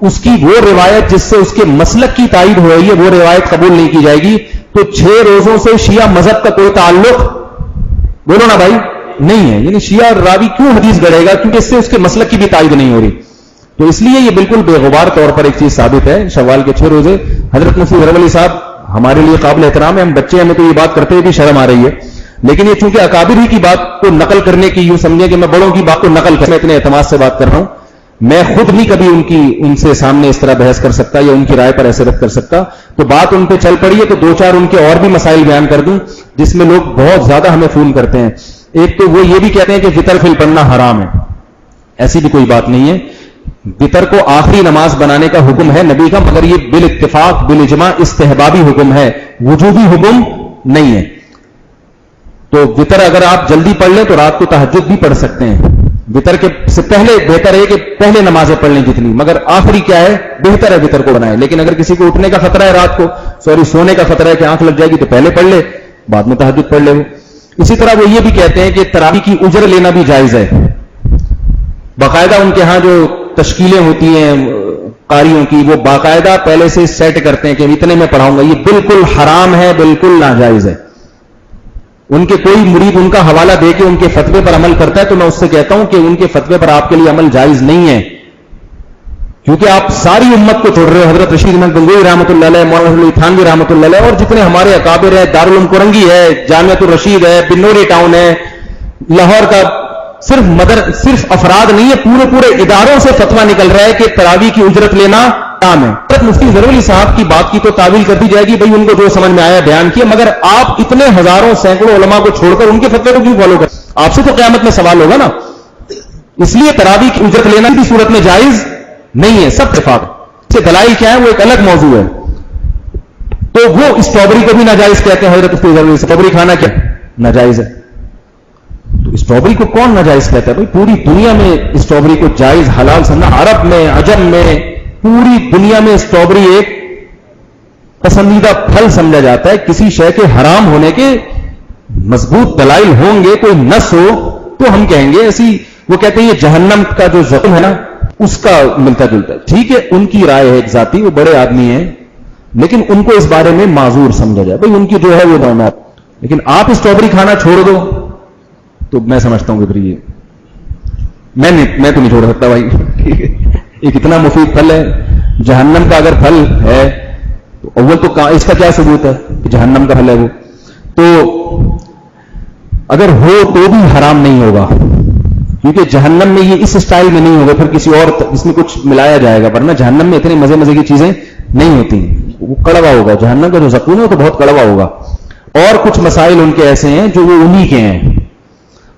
اس کی وہ روایت جس سے اس کے مسلک کی تائید ہو رہی ہے وہ روایت قبول نہیں کی جائے گی. تو 6 روزوں سے شیعہ مذہب کا کوئی تعلق، بولو نا بھائی، نہیں ہے. یعنی شیعہ راوی کیوں حدیث گڑھے گا؟ کیونکہ اس سے اس کے مسلک کی بھی تائید نہیں ہو رہی. تو اس لیے یہ بالکل بے غبار طور پر ایک چیز ثابت ہے. شوال کے 6 روزے حضرت مفتی ظفر علی صاحب ہمارے لیے قابل احترام ہے. ہم بچے ہمیں تو یہ بات کرتے ہوئے بھی شرم آ رہی ہے، لیکن یہ چونکہ اکابر ہی کی بات کو نقل کرنے کی، یوں سمجھیں کہ میں بڑوں کی بات کو نقل کرنے اتنے اعتماد سے بات کر رہا ہوں. میں خود نہیں کبھی ان سے سامنے اس طرح بحث کر سکتا یا ان کی رائے پر ایسے رد کر سکتا. تو بات ان پہ چل پڑی ہے تو 2-4 ان کے اور بھی مسائل بیان کر دوں جس میں لوگ بہت زیادہ ہمیں فون کرتے ہیں. ایک تو وہ یہ بھی کہتے ہیں کہ وطر فل پڑھنا حرام ہے. ایسی بھی کوئی بات نہیں ہے. وطر کو آخری نماز بنانے کا حکم ہے نبی کا، مگر یہ بالاتفاق بالاجماع استحبابی حکم ہے، وجوبی حکم نہیں ہے. تو وطر اگر آپ جلدی پڑھ لیں تو رات کو تہجد بھی پڑھ سکتے ہیں. وطر کے سے پہلے بہتر ہے کہ پہلے نمازیں پڑھ لیں جتنی، مگر آخری کیا ہے، بہتر ہے وطر کو بنائیں. لیکن اگر کسی کو اٹھنے کا خطرہ ہے رات کو، سونے کا خطرہ ہے کہ آنکھ لگ جائے گی، تو پہلے پڑھ لے، بعد میں تہجد پڑھ لے. وہ اسی طرح وہ یہ بھی کہتے ہیں کہ تراویح کی اجر لینا بھی جائز ہے. باقاعدہ ان کے ہاں جو تشکیلیں ہوتی ہیں قاریوں کی، وہ باقاعدہ پہلے سے سیٹ کرتے ہیں کہ اتنے میں پڑھاؤں گا. یہ بالکل حرام ہے، بالکل ناجائز ہے. ان کے کوئی مرید ان کا حوالہ دے کے ان کے فتوے پر عمل کرتا ہے تو میں اس سے کہتا ہوں کہ ان کے فتوے پر آپ کے لیے عمل جائز نہیں ہے، کیونکہ آپ ساری امت کو چھوڑ رہے ہو. حضرت رشید احمد گنگوئی رحمۃ اللہ علیہ، مولانا علی تھانوی رحمۃ اللہ علیہ، اور جتنے ہمارے اکابر ہیں، دارالعلوم کرنگی ہے، جامعۃ الرشید ہے، بنوری ٹاؤن ہے، لاہور کا صرف افراد نہیں ہے، پورے اداروں سے فتویٰ نکل رہا ہے کہ تراویح کی اجرت لینا حرام ہے. حضرت مفتی ظفر علی صاحب کی بات کی تو تعویل کر دی جائے گی، بھئی ان کو جو سمجھ میں آیا بیان کیا، مگر آپ اتنے ہزاروں سینکڑوں علماء کو چھوڑ کر ان کے فتوے کو کیوں فالو کریں؟ آپ سے تو قیامت میں سوال ہوگا نا. اس لیے تراویح کی اجرت لینا بھی صورت میں جائز نہیں ہے، سب اتفاق ہے. اس سے دلائل کیا ہے وہ ایک الگ موضوع ہے. تو وہ اسٹرابری کو بھی ناجائز کہتے ہیں. حضرت مفتی ظفر علی، اسٹرابری کھانا کیا ناجائز ہے؟ تو اسٹرابری کو کون ناجائز کہتا ہے؟ بھائی پوری دنیا میں اسٹرابری کو جائز حلال سمجھنا، عرب میں، عجم میں، پوری دنیا میں اسٹرابری ایک پسندیدہ پھل سمجھا جاتا ہے. کسی شے کے حرام ہونے کے مضبوط دلائل ہوں گے، کوئی نص ہو تو ہم کہیں گے. ایسی وہ کہتے ہیں یہ جہنم کا جو زخم ہے نا اس کا ملتا جلتا ہے. ٹھیک ہے، ان کی رائے ہے ایک ذاتی، وہ بڑے آدمی ہیں، لیکن ان کو اس بارے میں معذور سمجھا جائے. بھائی ان کی جو ہے وہ دعوت، لیکن آپ اسٹرابری کھانا چھوڑ دو تو میں سمجھتا ہوں کہ پھر یہ میں تو نہیں چھوڑ سکتا بھائی. ایک اتنا مفید پھل ہے، جہنم کا اگر پھل ہے تو اول تو اس کا کیا ثبوت ہے کہ جہنم کا پھل ہے وہ؟ تو اگر ہو تو بھی حرام نہیں ہوگا، کیونکہ جہنم میں یہ اس اسٹائل میں نہیں ہوگا، پھر کسی اور اس میں کچھ ملایا جائے گا. ورنہ جہنم میں اتنے مزے کی چیزیں نہیں ہوتی، وہ کڑوا ہوگا. جہنم کا جو زقوم ہے وہ تو بہت کڑوا ہوگا. اور کچھ مسائل ان کے ایسے ہیں جو وہ انہی کے ہیں،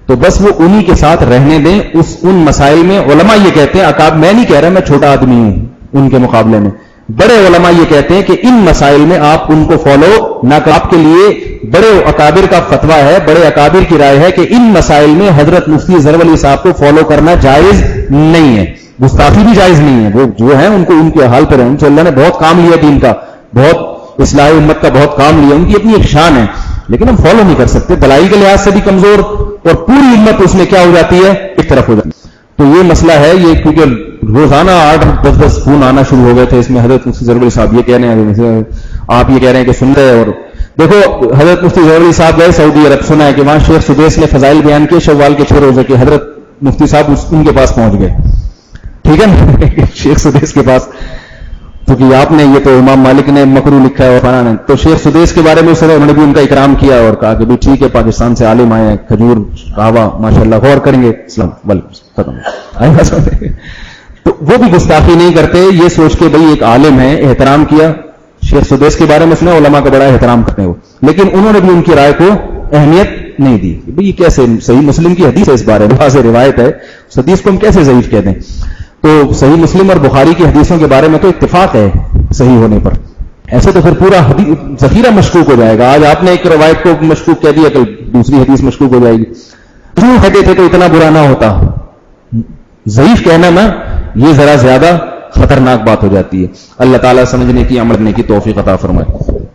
تو بس وہ انہی کے ساتھ رہنے دیں. ان مسائل میں علماء یہ کہتے ہیں، میں نہیں کہہ رہا، میں چھوٹا آدمی ہوں ان کے مقابلے میں، بڑے علماء یہ کہتے ہیں کہ ان مسائل میں آپ ان کو فالو نہ کریں. آپ کے لیے بڑے اکابر کا فتویٰ ہے، بڑے اکابر کی رائے ہے کہ ان مسائل میں حضرت مفتی ظفر علی صاحب کو فالو کرنا جائز نہیں ہے. گستاخی بھی جائز نہیں ہے. وہ جو ہیں ان کو ان کے حال پر ہیں، ان سے اللہ نے بہت کام لیا دین کا، بہت اصلاح امت کا بہت کام لیا، ان کی اپنی ایک شان ہے، لیکن ہم فالو نہیں کر سکتے. دلائل کے لحاظ سے بھی کمزور، اور پوری امت اس میں کیا ہو جاتی ہے، ایک طرف ہو جاتی ہے. تو یہ مسئلہ ہے یہ، کیونکہ روزانہ 8-10 فون آنا شروع ہو گئے تھے. اس میں حضرت مفتی ظفر علی صاحب یہ کہہ رہے ہیں، آپ یہ کہہ رہے ہیں کہ سن رہے ہیں. اور دیکھو حضرت مفتی ظفر علی صاحب گئے سعودی عرب، سنا ہے کہ وہاں شیخ سدیس نے فضائل بیان کیے شوال کے 6 روزے کے. حضرت مفتی صاحب ان کے پاس پہنچ گئے، ٹھیک ہے نا، شیخ سدیس کے پاس. کیونکہ آپ نے یہ تو امام مالک نے مکروہ لکھا ہے اور فلاں نے، تو شیخ سدیس کے بارے میں اس طرح انہوں نے بھی ان کا اکرام کیا اور کہا کہ بھائی ٹھیک ہے، پاکستان سے عالم آئے ہیں، کھجور راوا ماشاءاللہ غور کریں گے، اسلام ختم آئے. تو وہ بھی گستاخی نہیں کرتے، یہ سوچ کے بھائی ایک عالم ہے، احترام کیا. شیخ سدیس کے بارے میں سنا علماء کا بڑا احترام کرتے ہیں وہ، لیکن انہوں نے بھی ان کی رائے کو اہمیت نہیں دی. بھائی یہ کیسے صحیح مسلم کی حدیث ہے، اس بارے میں واضح روایت ہے، اس حدیث کو ہم کیسے ضعیف کہتے ہیں؟ تو صحیح مسلم اور بخاری کی حدیثوں کے بارے میں تو اتفاق ہے، صحیح ہونے پر. ایسے تو پھر پورا ذخیرہ مشکوک ہو جائے گا. آج آپ نے ایک روایت کو مشکوک کہہ دیا, کل دوسری حدیث مشکوک ہو جائے گی. کیوں کہتے تھے تو اتنا برا نہ ہوتا. ضعیف کہنا نا, یہ ذرا زیادہ خطرناک بات ہو جاتی ہے. اللہ تعالیٰ سمجھنے کی, عمل کرنے کی توفیق عطا فرمائے.